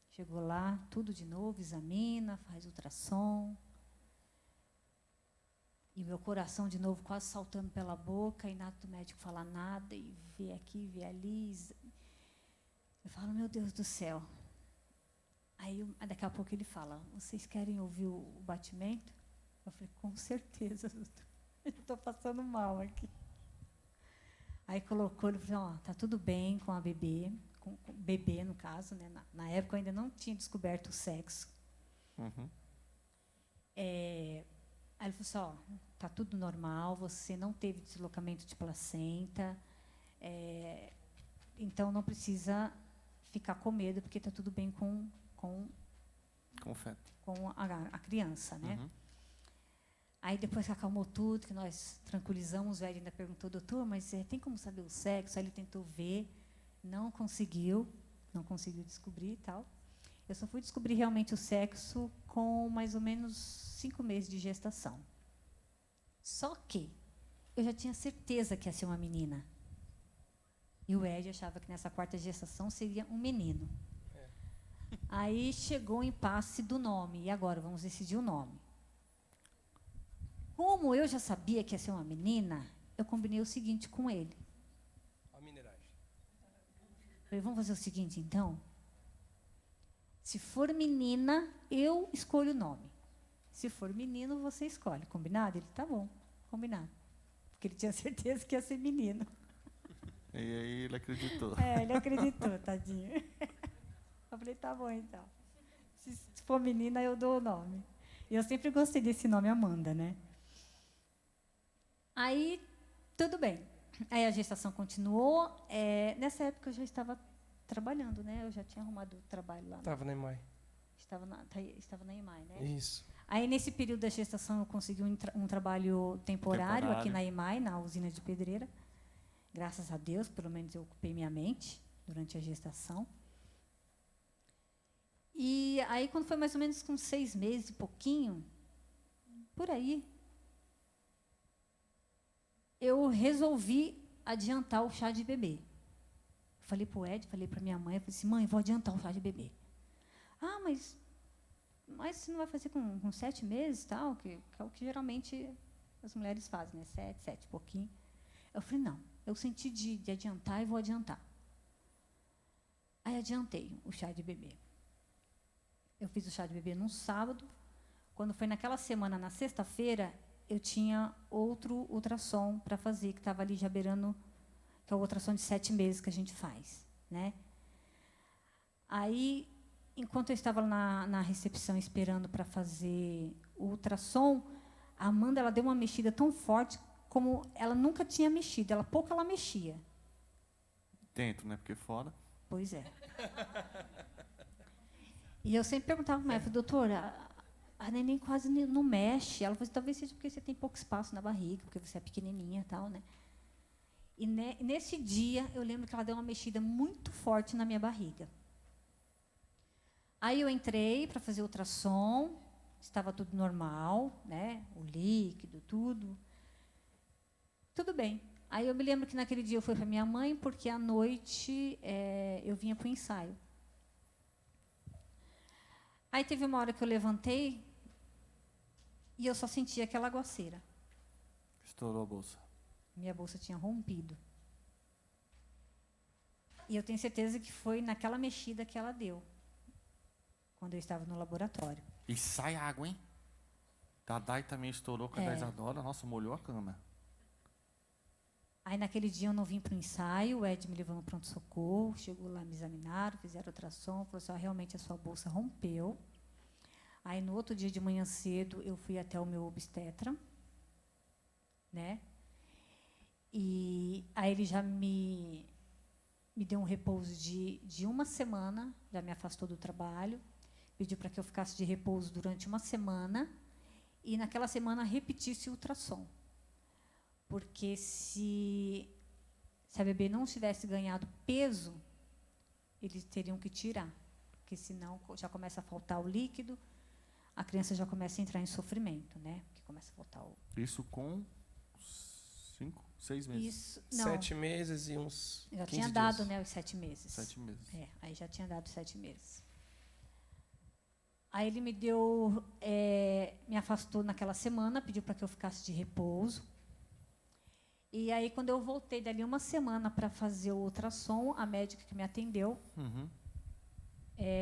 Chegou lá, tudo de novo, examina, faz ultrassom. E meu coração de novo quase saltando pela boca, e nada do médico falar nada, e vê aqui, vê ali. Eu falo, meu Deus do céu. Aí daqui a pouco ele fala, vocês querem ouvir o batimento? Eu falei, com certeza, doutor. Eu estou passando mal aqui. Aí colocou, ele falou, tá tudo bem com a bebê, com o bebê, no caso, né? Na época eu ainda não tinha descoberto o sexo. Uhum. Aí ele falou assim, tá tudo normal, você não teve deslocamento de placenta, então não precisa ficar com medo, porque tá tudo bem com Confeto. a criança, né? Uhum. Aí depois que acalmou tudo, que nós tranquilizamos, o Ed ainda perguntou, doutor, mas tem como saber o sexo? Aí ele tentou ver, não conseguiu descobrir e tal. Eu só fui descobrir realmente o sexo com mais ou menos 5 meses de gestação. Só que eu já tinha certeza que ia ser uma menina. E o Ed achava que nessa 4ª gestação seria um menino. Aí chegou o impasse do nome. E agora, vamos decidir o nome. Como eu já sabia que ia ser uma menina, eu combinei o seguinte com ele. A mineragem. Falei, vamos fazer o seguinte, então? Se for menina, eu escolho o nome. Se for menino, você escolhe. Combinado? Ele, tá bom, combinado. Porque ele tinha certeza que ia ser menino. E aí ele acreditou. Ele acreditou, tadinho. Eu falei, tá bom, então. Se for menina, eu dou o nome. E eu sempre gostei desse nome, Amanda, né? Aí, tudo bem. Aí a gestação continuou. Nessa época eu já estava trabalhando, né? Eu já tinha arrumado trabalho lá. Estava na EMAI. Estava na EMAI, né? Isso. Aí, nesse período da gestação, eu consegui um trabalho temporário aqui na EMAI, na usina de pedreira. Graças a Deus, pelo menos eu ocupei minha mente durante a gestação. E aí, quando foi mais ou menos com 6 meses e pouquinho, por aí, eu resolvi adiantar o chá de bebê. Falei para o Ed, falei para minha mãe, eu falei assim, mãe, vou adiantar o chá de bebê. Ah, mas você não vai fazer com 7 meses, tal, que é o que geralmente as mulheres fazem, né? 7 e pouquinho. Eu falei, não, eu senti de adiantar e vou adiantar. Aí adiantei o chá de bebê. Eu fiz o chá de bebê num sábado. Quando foi naquela semana, na sexta-feira, eu tinha outro ultrassom para fazer, que estava ali já beirando, que é o ultrassom de 7 meses que a gente faz, né? Aí, enquanto eu estava na recepção esperando para fazer o ultrassom, a Amanda, ela deu uma mexida tão forte como ela nunca tinha mexido. Pouco ela mexia. Dentro, né? Porque fora. Pois é. E eu sempre perguntava para ela, doutora, a neném quase não mexe. Ela falou assim, talvez seja porque você tem pouco espaço na barriga, porque você é pequenininha e tal, né? E nesse dia, eu lembro que ela deu uma mexida muito forte na minha barriga. Aí eu entrei para fazer ultrassom, estava tudo normal, né? O líquido, tudo. Tudo bem. Aí eu me lembro que naquele dia eu fui para minha mãe, porque à noite eu vinha para o ensaio. Aí teve uma hora que eu levantei e eu só senti aquela aguaceira. Estourou a bolsa. Minha bolsa tinha rompido. E eu tenho certeza que foi naquela mexida que ela deu, quando eu estava no laboratório. E sai água, hein? Dadai também estourou com a da Isadora. Nossa, molhou a cama. Aí, naquele dia, eu não vim para o ensaio, o Ed me levou no pronto-socorro, chegou lá, me examinaram, fizeram ultrassom, falou assim, realmente a sua bolsa rompeu. Aí, no outro dia de manhã cedo, eu fui até o meu obstetra, né? E aí ele já me deu um repouso de 1 semana, já me afastou do trabalho, pediu para que eu ficasse de repouso durante 1 semana, e naquela semana repetisse o ultrassom. Porque se a bebê não tivesse ganhado peso, eles teriam que tirar. Porque senão já começa a faltar o líquido, a criança já começa a entrar em sofrimento, né? Porque começa a faltar o... Isso com 5, 6 meses. Isso, não. 7 meses e uns 15 já tinha dias. dado, né, os 7 meses. 7 meses. Aí já tinha dado 7 meses. Aí ele me deu, me afastou naquela semana, pediu para que eu ficasse de repouso. E aí, quando eu voltei dali 1 semana para fazer o ultrassom, a médica que me atendeu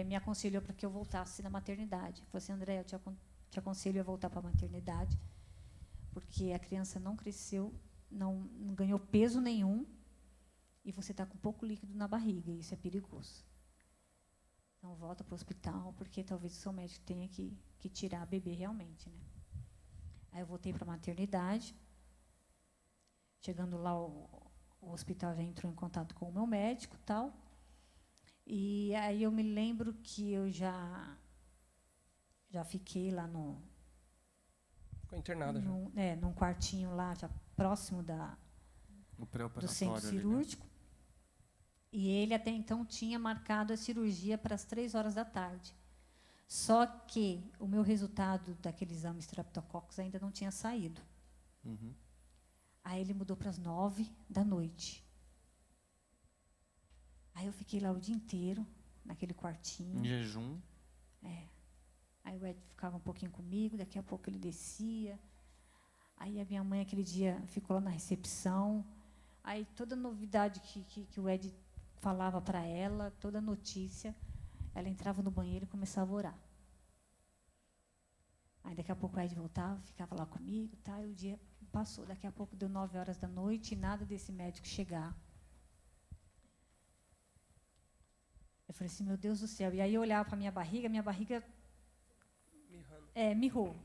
me aconselhou para que eu voltasse na maternidade. Falou assim, André, eu te te aconselho a voltar para a maternidade, porque a criança não cresceu, não ganhou peso nenhum, e você está com pouco líquido na barriga, e isso é perigoso. Então, volta para o hospital, porque talvez o seu médico tenha que tirar a bebê realmente, né? Aí eu voltei para a maternidade. Chegando lá, o hospital já entrou em contato com o meu médico e tal. E aí eu me lembro que eu já fiquei lá Ficou internada já. num quartinho lá, já próximo do centro cirúrgico. Ali, né? E ele até então tinha marcado a cirurgia para as 3h da tarde. Só que o meu resultado daquele exame Streptococcus ainda não tinha saído. Uhum. Aí ele mudou para as 9 da noite. Aí eu fiquei lá o dia inteiro, naquele quartinho. Em jejum. Aí o Ed ficava um pouquinho comigo, daqui a pouco ele descia. Aí a minha mãe, aquele dia, ficou lá na recepção. Aí toda novidade que o Ed falava para ela, toda notícia, ela entrava no banheiro e começava a orar. Aí daqui a pouco o Ed voltava, ficava lá comigo, tá? E o dia passou. Daqui a pouco deu 9h da noite e nada desse médico chegar. Eu falei assim, meu Deus do céu. E aí eu olhava para minha barriga mirrou.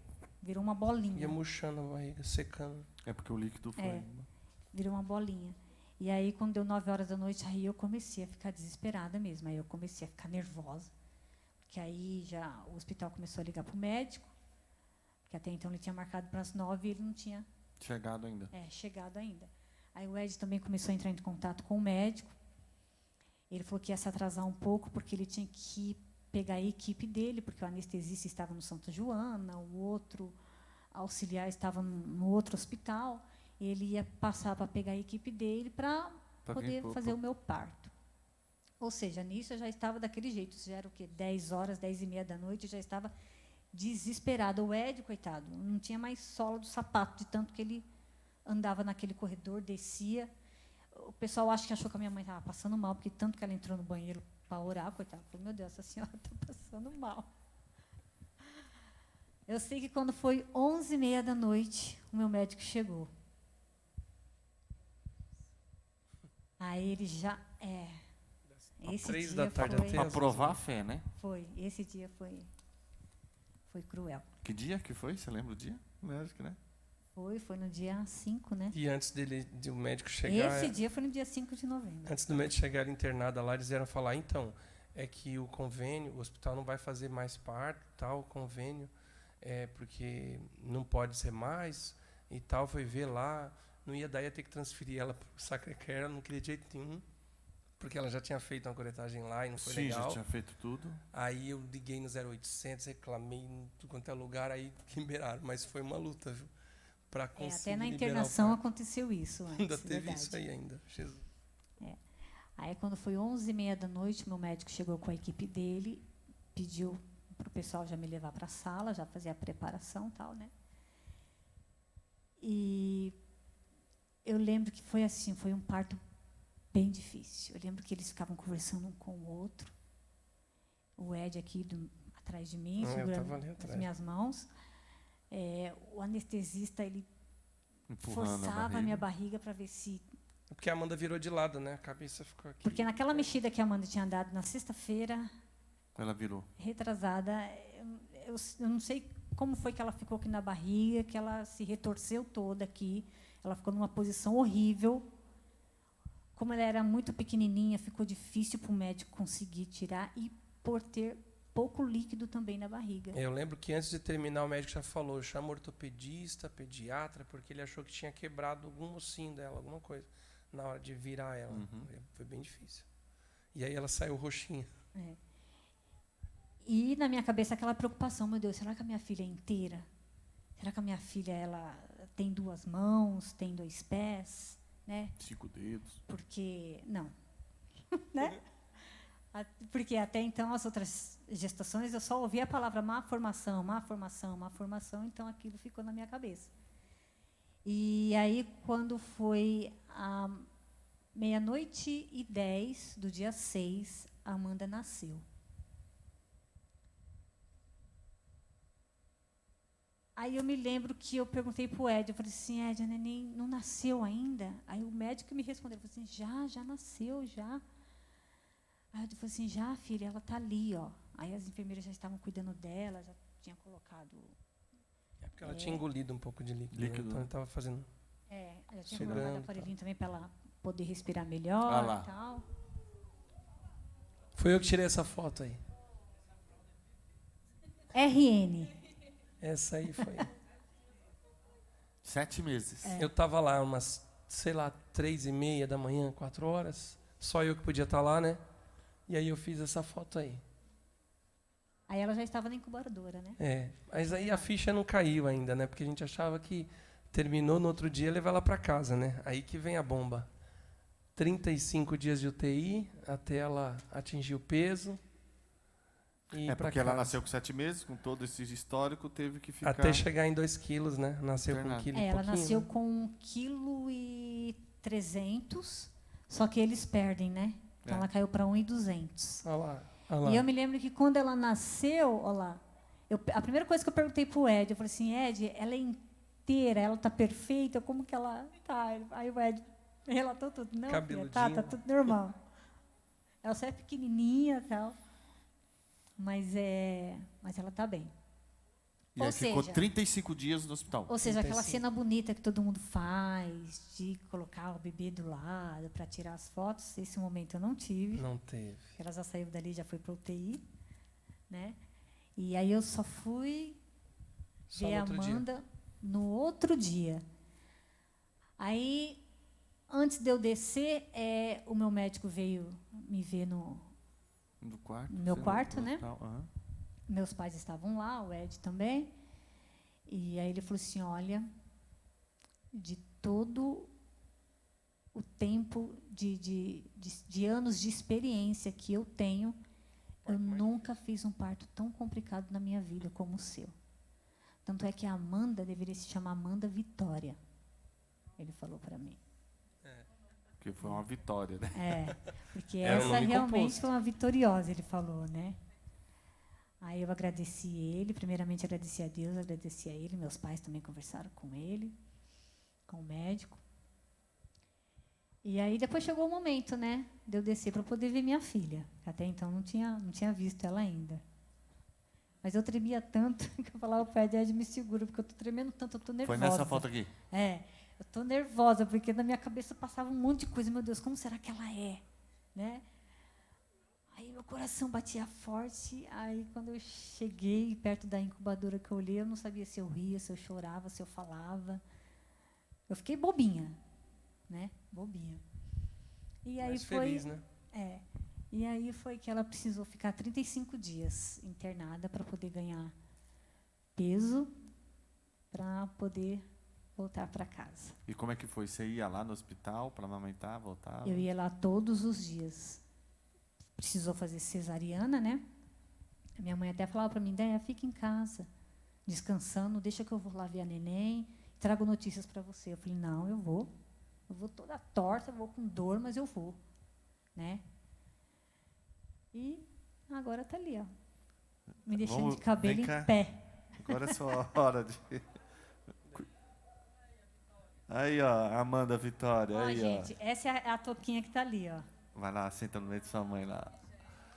Virou uma bolinha. Ia murchando a barriga, secando. É porque o líquido foi... virou uma bolinha. E aí, quando deu 9h da noite, aí eu comecei a ficar desesperada mesmo. Aí eu comecei a ficar nervosa. Porque aí já o hospital começou a ligar para o médico, que até então ele tinha marcado para as 9h e ele não tinha... Chegado ainda. Chegado ainda. Aí o Ed também começou a entrar em contato com o médico. Ele falou que ia se atrasar um pouco, porque ele tinha que pegar a equipe dele, porque o anestesista estava no Santa Joana, o outro auxiliar estava no outro hospital. Ele ia passar para pegar a equipe dele para poder fazer o meu parto. Ou seja, nisso eu já estava daquele jeito. Já era o quê? 10h, 10h30 da noite, eu já estava desesperada. O Ed, coitado, não tinha mais sola do sapato, de tanto que ele andava naquele corredor, descia. O pessoal acho que achou que a minha mãe estava passando mal, porque tanto que ela entrou no banheiro para orar, coitada. Falei, meu Deus, essa senhora está passando mal. Eu sei que quando foi 11h30 da noite, o meu médico chegou. Aí ele já... Esse 3 dia da tarde foi... Para provar a fé, né? Foi. Esse dia foi cruel. Que dia que foi? Você lembra o dia? Médico, né? Foi no dia 5, né? E antes do médico chegar... Esse dia foi no dia 5 de novembro. Antes do médico chegar internada lá, eles vieram falar, então, é que o convênio, o hospital não vai fazer mais parto, tal, o convênio, porque não pode ser mais, e tal, foi ver lá, não ia dar, ia ter que transferir ela para o Sacré-Cœur, ela não queria de jeito nenhum, porque ela já tinha feito uma curetagem lá e não foi legal. Sim, já tinha feito tudo. Aí eu liguei no 0800, reclamei em tudo quanto é lugar, aí liberaram, mas foi uma luta, viu? Para conseguir até na internação aconteceu isso antes. Ainda teve verdade. isso aí ainda. Jesus. Aí quando foi 11h30 da noite, meu médico chegou com a equipe dele, pediu para o pessoal já me levar para a sala, já fazer a preparação e tal, né? E eu lembro que foi assim, foi um parto bem difícil. Eu lembro que eles ficavam conversando um com o outro. O Ed aqui atrás de mim, segurando as minhas mãos. O anestesista, ele forçava a minha barriga para ver se... Porque a Amanda virou de lado, né? A cabeça ficou aqui. Porque naquela mexida que a Amanda tinha dado na sexta-feira... Ela virou. Retrasada. Eu não sei como foi que ela ficou aqui na barriga, que ela se retorceu toda aqui. Ela ficou numa posição horrível. Como ela era muito pequenininha, ficou difícil para o médico conseguir tirar e por ter pouco líquido também na barriga. Eu lembro que antes de terminar o médico já falou, chama ortopedista, pediatra, porque ele achou que tinha quebrado algum ossinho dela, alguma coisa, na hora de virar ela. Uhum. Foi bem difícil. E aí ela saiu roxinha. E na minha cabeça aquela preocupação, meu Deus, será que a minha filha é inteira? Será que a minha filha ela tem 2 mãos, tem 2 pés, né? 5 dedos. Porque não, né? Porque até então, as outras gestações, eu só ouvia a palavra má formação, então aquilo ficou na minha cabeça. E aí, quando foi a 00:10 do dia 6, a Amanda nasceu. Aí eu me lembro que eu perguntei pro Ed, eu falei assim, Ed, a neném não nasceu ainda? Aí o médico me respondeu, ele falou assim, já nasceu, já. Aí eu falei assim, já, filha, ela tá ali, ó. Aí as enfermeiras já estavam cuidando dela, já tinha colocado... É porque ela tinha engolido um pouco de líquido. Líquido. Né? Então, ele estava fazendo... já tinha Segurando, colocado o aparelhinho também para ela poder respirar Ah melhor lá. e tal. Foi eu que tirei essa foto aí. RN. Essa aí foi. 7 meses. Eu estava lá umas, 3:30 da manhã, 4 horas. Só eu que podia estar lá, né? E aí eu fiz essa foto aí. Aí ela já estava na incubadora, né? Mas aí a ficha não caiu ainda, né? Porque a gente achava que terminou no outro dia e levar ela para casa, né? Aí que vem a bomba. 35 dias de UTI até ela atingir o peso. E ir pra Porque ela casa. nasceu com 7 meses, com todo esse histórico, teve que ficar... Até chegar em 2 quilos, né? Nasceu com Internado. 1,5 kg. Ela nasceu com 1,3 kg, só que eles perdem, né? Então ela caiu para 1,2 kg. Olha lá, olha lá. E eu me lembro que quando ela nasceu, olha lá, a primeira coisa que eu perguntei pro Ed, eu falei assim, Ed, ela é inteira, ela tá perfeita, como que ela tá? Aí o Ed relatou tudo. Não, filha, tá tudo normal. Ela só é pequenininha e tal, mas ela tá bem. E aí ficou 35 dias no hospital. Ou seja, aquela 35. cena bonita que todo mundo faz, de colocar o bebê do lado para tirar as fotos, esse momento eu não tive. Não teve. Ela já saiu dali, já foi para UTI, né? E aí eu só fui Só ver no a outro dia. Amanda no outro dia. Aí, antes de eu descer, o meu médico veio me ver no quarto, meu quarto, né? Hospital. Aham. Meus pais estavam lá, o Ed também. E aí ele falou assim, olha, de todo o tempo de anos de experiência que eu tenho, eu nunca fiz um parto tão complicado na minha vida como o seu. Tanto é que a Amanda deveria se chamar Amanda Vitória. Ele falou para mim. Que foi uma vitória, né? Porque Era um essa nome realmente composto. foi uma vitoriosa, ele falou, né? Aí eu agradeci ele, primeiramente agradeci a Deus, agradeci a ele, meus pais também conversaram com ele, com o médico. E aí depois chegou o momento, né, de eu descer para poder ver minha filha. Até então não tinha visto ela ainda. Mas eu tremia tanto que eu falava para o Ed, me segura, porque eu estou tremendo tanto, eu estou nervosa. Foi nessa foto aqui. Eu estou nervosa, porque na minha cabeça passava um monte de coisa. Meu Deus, como será que ela é? Né? Aí meu coração batia forte. Aí quando eu cheguei perto da incubadora que eu olhei, eu não sabia se eu ria, se eu chorava, se eu falava. Eu fiquei bobinha, né? Bobinha. E aí Mais foi, feliz, né? E aí foi que ela precisou ficar 35 dias internada para poder ganhar peso, para poder voltar para casa. E como é que foi? Você ia lá no hospital para amamentar, voltava? Eu ia lá todos os dias. Precisou fazer cesariana, né? A minha mãe até falava para mim, Déia, fica em casa, descansando, deixa que eu vou lá ver a neném, trago notícias para você. Eu falei, não, eu vou toda torta, eu vou com dor, mas eu vou, né? E agora está ali, ó, me deixando de cabelo em pé. Agora é só a hora de... Aí, ó, Amanda Vitória, Ó, aí, gente, ó. essa é a touquinha que está ali, ó. Vai lá, senta no meio de sua mãe lá.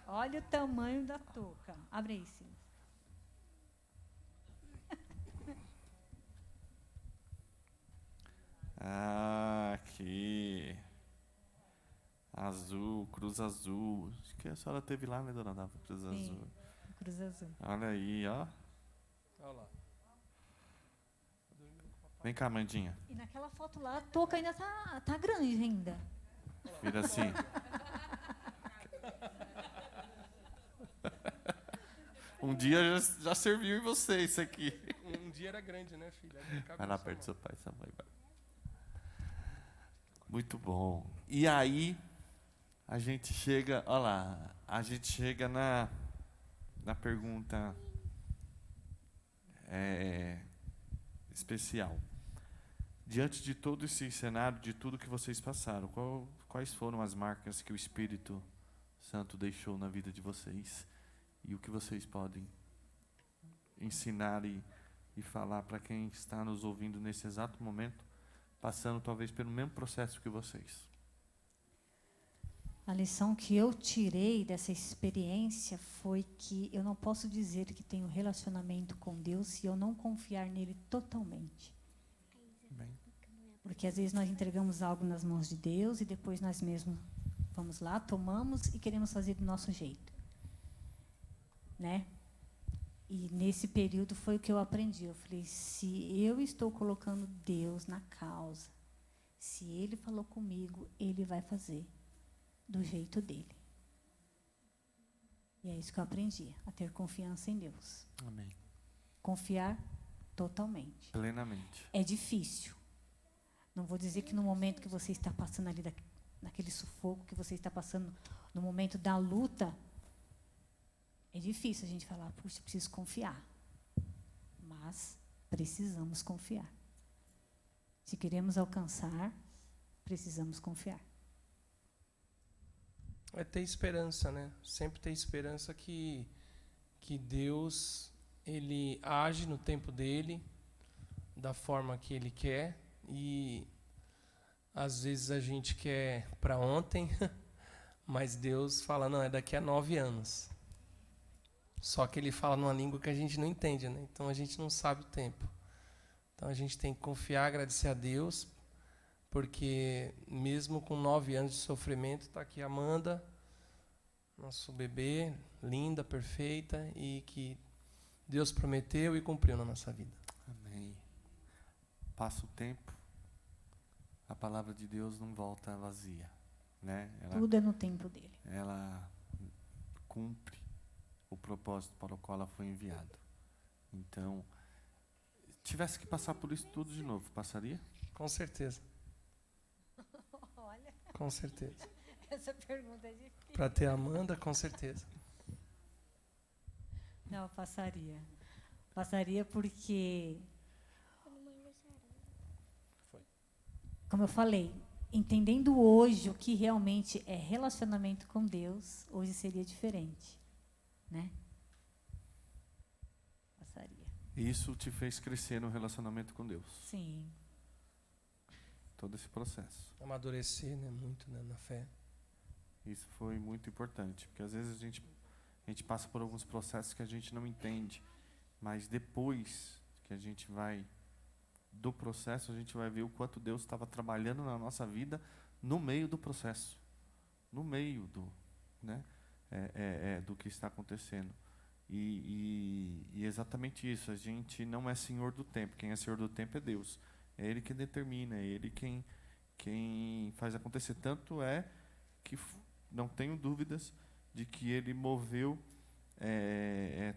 Olha o tamanho da touca. Abre aí, Silas. Ah, aqui. Azul, cruz azul. Acho que a senhora teve lá, né, dona Nava? Cruz azul. Cruz azul. Olha aí, ó. Olha lá. Vem cá, Mandinha. E naquela foto lá, a touca ainda tá grande ainda. Vira assim. Um dia já serviu em você isso aqui. Um dia era grande, né, filha? Vai lá perto do seu pai e sua mãe. Vai. Muito bom. E aí, a gente chega, olha lá, a gente chega na pergunta especial. Diante de todo esse cenário, de tudo que vocês passaram, quais foram as marcas que o Espírito Santo deixou na vida de vocês? E o que vocês podem ensinar e e falar para quem está nos ouvindo nesse exato momento, passando talvez pelo mesmo processo que vocês? A lição que eu tirei dessa experiência foi que eu não posso dizer que tenho relacionamento com Deus se eu não confiar nele totalmente. Bem, Porque às vezes nós entregamos algo nas mãos de Deus e depois nós mesmos vamos lá, tomamos e queremos fazer do nosso jeito, né? E nesse período foi o que eu aprendi. Eu falei, se eu estou colocando Deus na causa, se Ele falou comigo, Ele vai fazer do jeito dele. E é isso que eu aprendi, a ter confiança em Deus. amém. Confiar totalmente. Plenamente. É difícil. Não vou dizer que no momento que você está passando ali, naquele sufoco que você está passando, no momento da luta, é difícil a gente falar, puxa, preciso confiar. Mas precisamos confiar. Se queremos alcançar, precisamos confiar. É ter esperança, né? Sempre ter esperança que Deus, Ele age no tempo dele, da forma que Ele quer. E às vezes a gente quer para ontem, mas Deus fala, não, é daqui a 9 anos. Só que Ele fala numa língua que a gente não entende, né? Então a gente não sabe o tempo. Então a gente tem que confiar, agradecer a Deus, porque mesmo com 9 anos de sofrimento, está aqui a Amanda, nosso bebê, linda, perfeita, e que Deus prometeu e cumpriu na nossa vida. Amém. Passa o tempo, a palavra de Deus não volta vazia, né? Tudo é no tempo dele. Ela cumpre o propósito para o qual ela foi enviada. Então, tivesse que passar por isso tudo de novo, passaria? Com certeza. Olha, Com certeza. essa pergunta é difícil. Para ter a Amanda, com certeza. Não, passaria. Passaria porque, como eu falei, entendendo hoje o que realmente é relacionamento com Deus, hoje seria diferente, né? Passaria. Isso te fez crescer no relacionamento com Deus. Sim. Todo esse processo. Amadurecer, né, muito, né, na fé. Isso foi muito importante, porque às vezes a gente passa por alguns processos que a gente não entende, mas depois que a gente vai do processo, a gente vai ver o quanto Deus estava trabalhando na nossa vida no meio do processo, no meio do, né, do que está acontecendo. E exatamente isso, a gente não é senhor do tempo, quem é senhor do tempo é Deus. É Ele quem determina, é Ele quem faz acontecer. Tanto é que não tenho dúvidas de que Ele moveu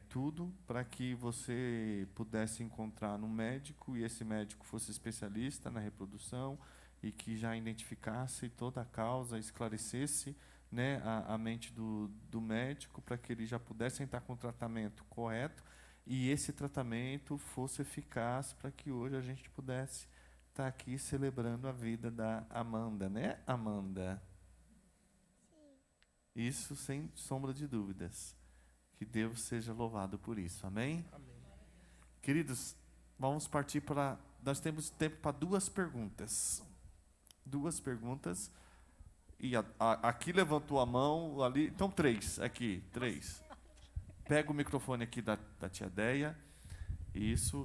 tudo para que você pudesse encontrar um médico e esse médico fosse especialista na reprodução e que já identificasse toda a causa, esclarecesse, né, a mente do médico para que ele já pudesse entrar com o tratamento correto e esse tratamento fosse eficaz para que hoje a gente pudesse estar aqui celebrando a vida da Amanda, né, Amanda? Isso sem sombra de dúvidas. Que Deus seja louvado por isso. Amém? Amém. Queridos, vamos partir para... Nós temos tempo para 2 perguntas. 2 perguntas. E aqui levantou a mão, ali... Então, 3. Aqui, 3. Pega o microfone aqui da tia Deia. Isso,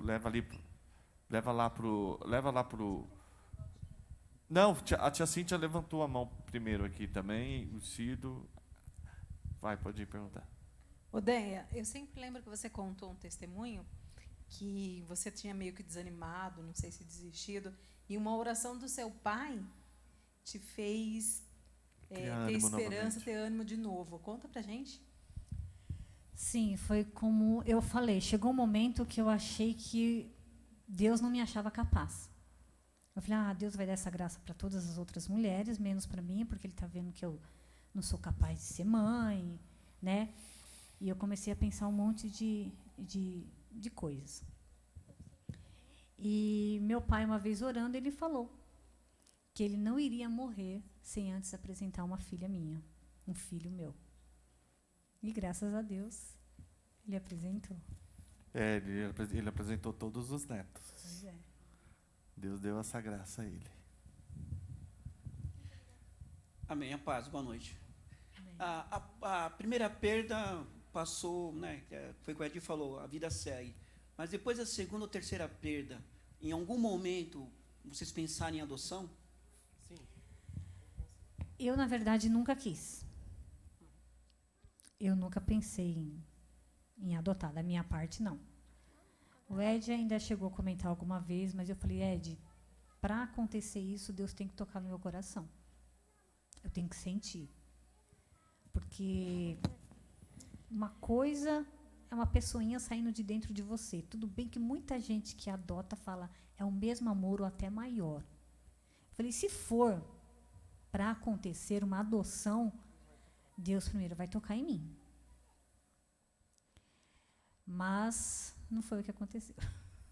leva lá pro... Não, a tia Cíntia levantou a mão primeiro aqui também. O Cido... Vai, pode ir perguntar. Ô, Deia, eu sempre lembro que você contou um testemunho que você tinha meio que desanimado, não sei se desistido, e uma oração do seu pai te fez ter esperança, ter ânimo de novo. Conta pra gente. Sim, foi como eu falei. Chegou um momento que eu achei que Deus não me achava capaz. Eu falei, Deus vai dar essa graça para todas as outras mulheres, menos para mim, porque Ele está vendo que eu não sou capaz de ser mãe, né? E eu comecei a pensar um monte de coisas. E meu pai, uma vez orando, ele falou que ele não iria morrer sem antes apresentar uma filha minha, um filho meu. E graças a Deus, ele apresentou. Ele apresentou todos os netos. Pois é. Deus deu essa graça a ele. Amém. A paz, boa noite. A primeira perda passou, né? Foi o que o Ed falou, a vida segue. Mas depois da segunda ou terceira perda, em algum momento, vocês pensaram em adoção? Sim. Eu, na verdade, nunca quis. Eu nunca pensei em adotar, da minha parte, não. O Ed ainda chegou a comentar alguma vez, mas eu falei, Ed, para acontecer isso, Deus tem que tocar no meu coração. Eu tenho que sentir. Porque uma coisa é uma pessoinha saindo de dentro de você. Tudo bem que muita gente que adota fala, é o mesmo amor ou até maior. Eu falei, se for para acontecer uma adoção, Deus primeiro vai tocar em mim. Mas não foi o que aconteceu.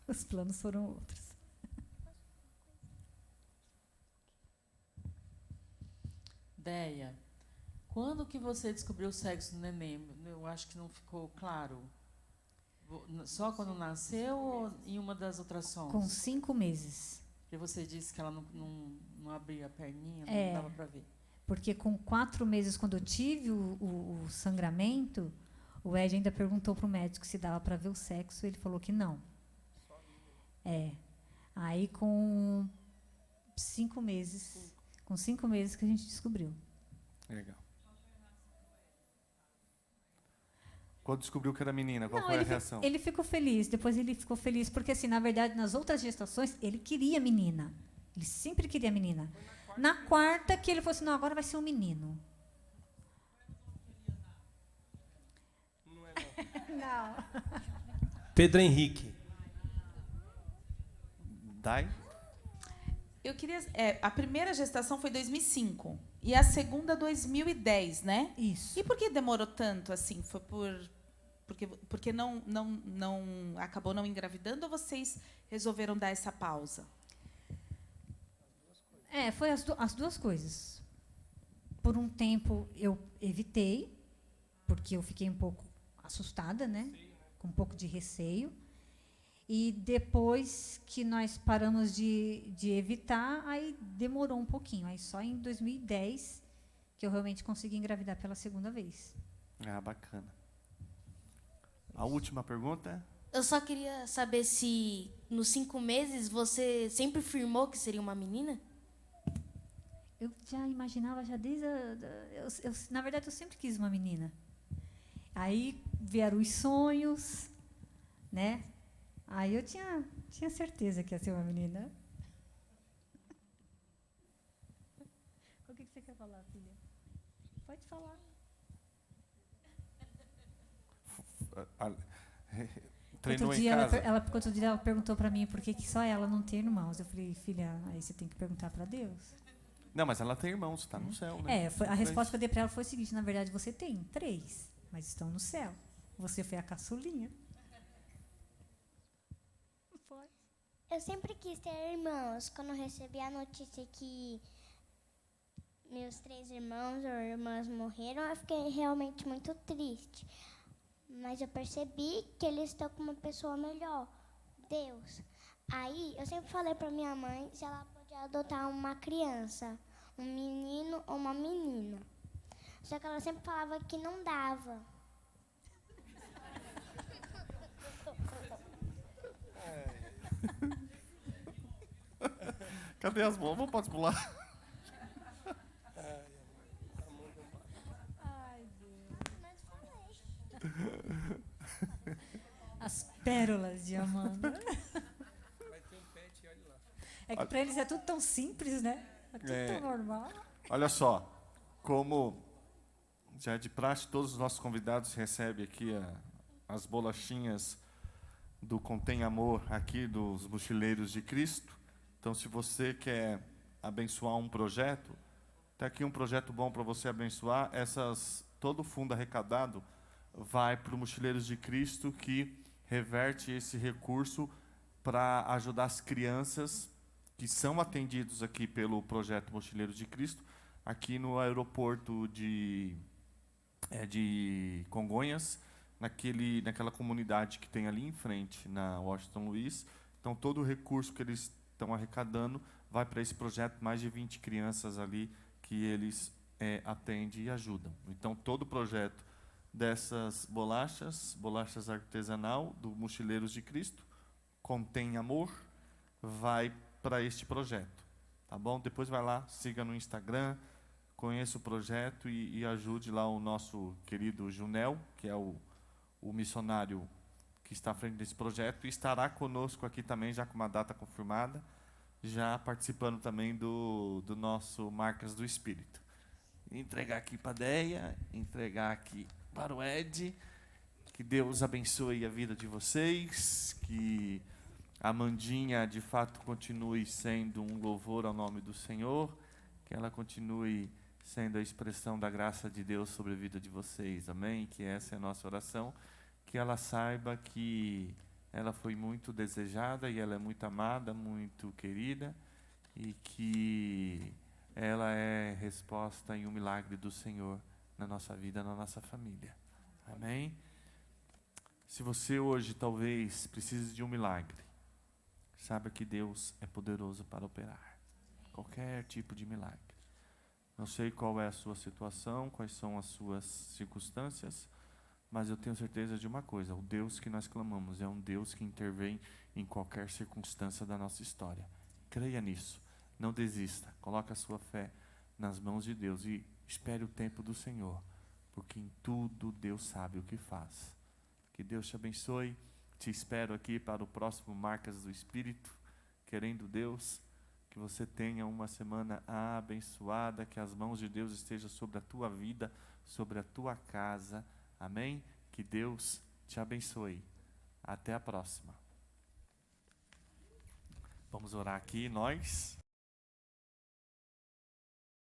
Os planos foram outros. Deia, quando que você descobriu o sexo do neném? Eu acho que não ficou claro. Só quando nasceu ou em uma das ultrassons? Com 5 meses. Porque você disse que ela não abria a perninha, É. não dava para ver. Porque com 4 meses, quando eu tive o sangramento, o Ed ainda perguntou para o médico se dava para ver o sexo, ele falou que não. Aí com 5 meses, que a gente descobriu. Legal. Quando descobriu que era menina, qual Não, foi a reação? Ele ficou feliz, depois ele ficou feliz, porque assim, na verdade, nas outras gestações, ele queria menina. Ele sempre queria menina. Na quarta, que ele falou assim, não, agora vai ser um menino. Não é não. Não. Pedro Henrique. Dai? Eu queria. A primeira gestação foi 2005 e a segunda 2010, né? Isso. E por que demorou tanto assim? Foi porque não acabou não engravidando ou vocês resolveram dar essa pausa? Foi as duas coisas. Por um tempo eu evitei, porque eu fiquei um pouco assustada, né? Com um pouco de receio. E depois que nós paramos de evitar, aí demorou um pouquinho. Aí só em 2010 que eu realmente consegui engravidar pela segunda vez. Ah, bacana. A última pergunta? Eu só queria saber se nos 5 meses você sempre firmou que seria uma menina? Eu já imaginava, já desde na verdade, eu sempre quis uma menina. Aí vieram os sonhos, né? Aí eu tinha certeza que ia ser uma menina. O que você quer falar, filha? Pode falar. Treinou em casa? Outro dia ela perguntou para mim por que só ela não tem irmãos. Eu falei, filha, aí você tem que perguntar para Deus. Não, mas ela tem irmãos, está no céu, né? A resposta que eu dei para ela foi o seguinte, na verdade você tem 3, mas estão no céu. Você foi a caçulinha. Eu sempre quis ter irmãos. Quando eu recebi a notícia que meus 3 irmãos ou irmãs morreram, eu fiquei realmente muito triste. Mas eu percebi que eles estão com uma pessoa melhor, Deus. Aí, eu sempre falei para minha mãe se ela podia adotar uma criança, um menino ou uma menina. Só que ela sempre falava que não dava. Cadê as bombas? Pode pular. Ai, Deus. As pérolas de Amanda. Vai ter um pet, olha lá. É que para eles é tudo tão simples, né? É tudo tão normal. Olha só, como já é de praxe, todos os nossos convidados recebem aqui as bolachinhas do Contém Amor aqui dos Mochileiros de Cristo. Então, se você quer abençoar um projeto, está aqui um projeto bom para você abençoar. Todo o fundo arrecadado vai para o Mochileiros de Cristo, que reverte esse recurso para ajudar as crianças que são atendidos aqui pelo projeto Mochileiros de Cristo, aqui no aeroporto de Congonhas, naquela comunidade que tem ali em frente, na Washington Luiz. Então, todo o recurso que eles estão arrecadando vai para esse projeto, mais de 20 crianças ali que eles atendem e ajudam. Então, todo o projeto dessas bolachas artesanal, do Mochileiros de Cristo, contém amor, vai para este projeto. Tá bom? Depois vai lá, siga no Instagram, conheça o projeto e ajude lá o nosso querido Junel, que é o missionário que está à frente desse projeto, e estará conosco aqui também, já com uma data confirmada, já participando também do nosso Marcas do Espírito. Entregar aqui para a Deia, entregar aqui para o Ed, que Deus abençoe a vida de vocês, que a Amandinha, de fato, continue sendo um louvor ao nome do Senhor, que ela continue sendo a expressão da graça de Deus sobre a vida de vocês, amém? Que essa é a nossa oração, que ela saiba que ela foi muito desejada e ela é muito amada, muito querida, e que ela é resposta em um milagre do Senhor na nossa vida, na nossa família, amém? Se você hoje talvez precise de um milagre, saiba que Deus é poderoso para operar qualquer tipo de milagre. Não sei qual é a sua situação, quais são as suas circunstâncias, mas eu tenho certeza de uma coisa: o Deus que nós clamamos é um Deus que intervém em qualquer circunstância da nossa história. Creia nisso, não desista, coloque a sua fé nas mãos de Deus e espere o tempo do Senhor, porque em tudo Deus sabe o que faz. Que Deus te abençoe, te espero aqui para o próximo Marcas do Espírito, querendo Deus, que você tenha uma semana abençoada, que as mãos de Deus estejam sobre a tua vida, sobre a tua casa, amém? Que Deus te abençoe. Até a próxima. Vamos orar aqui, nós.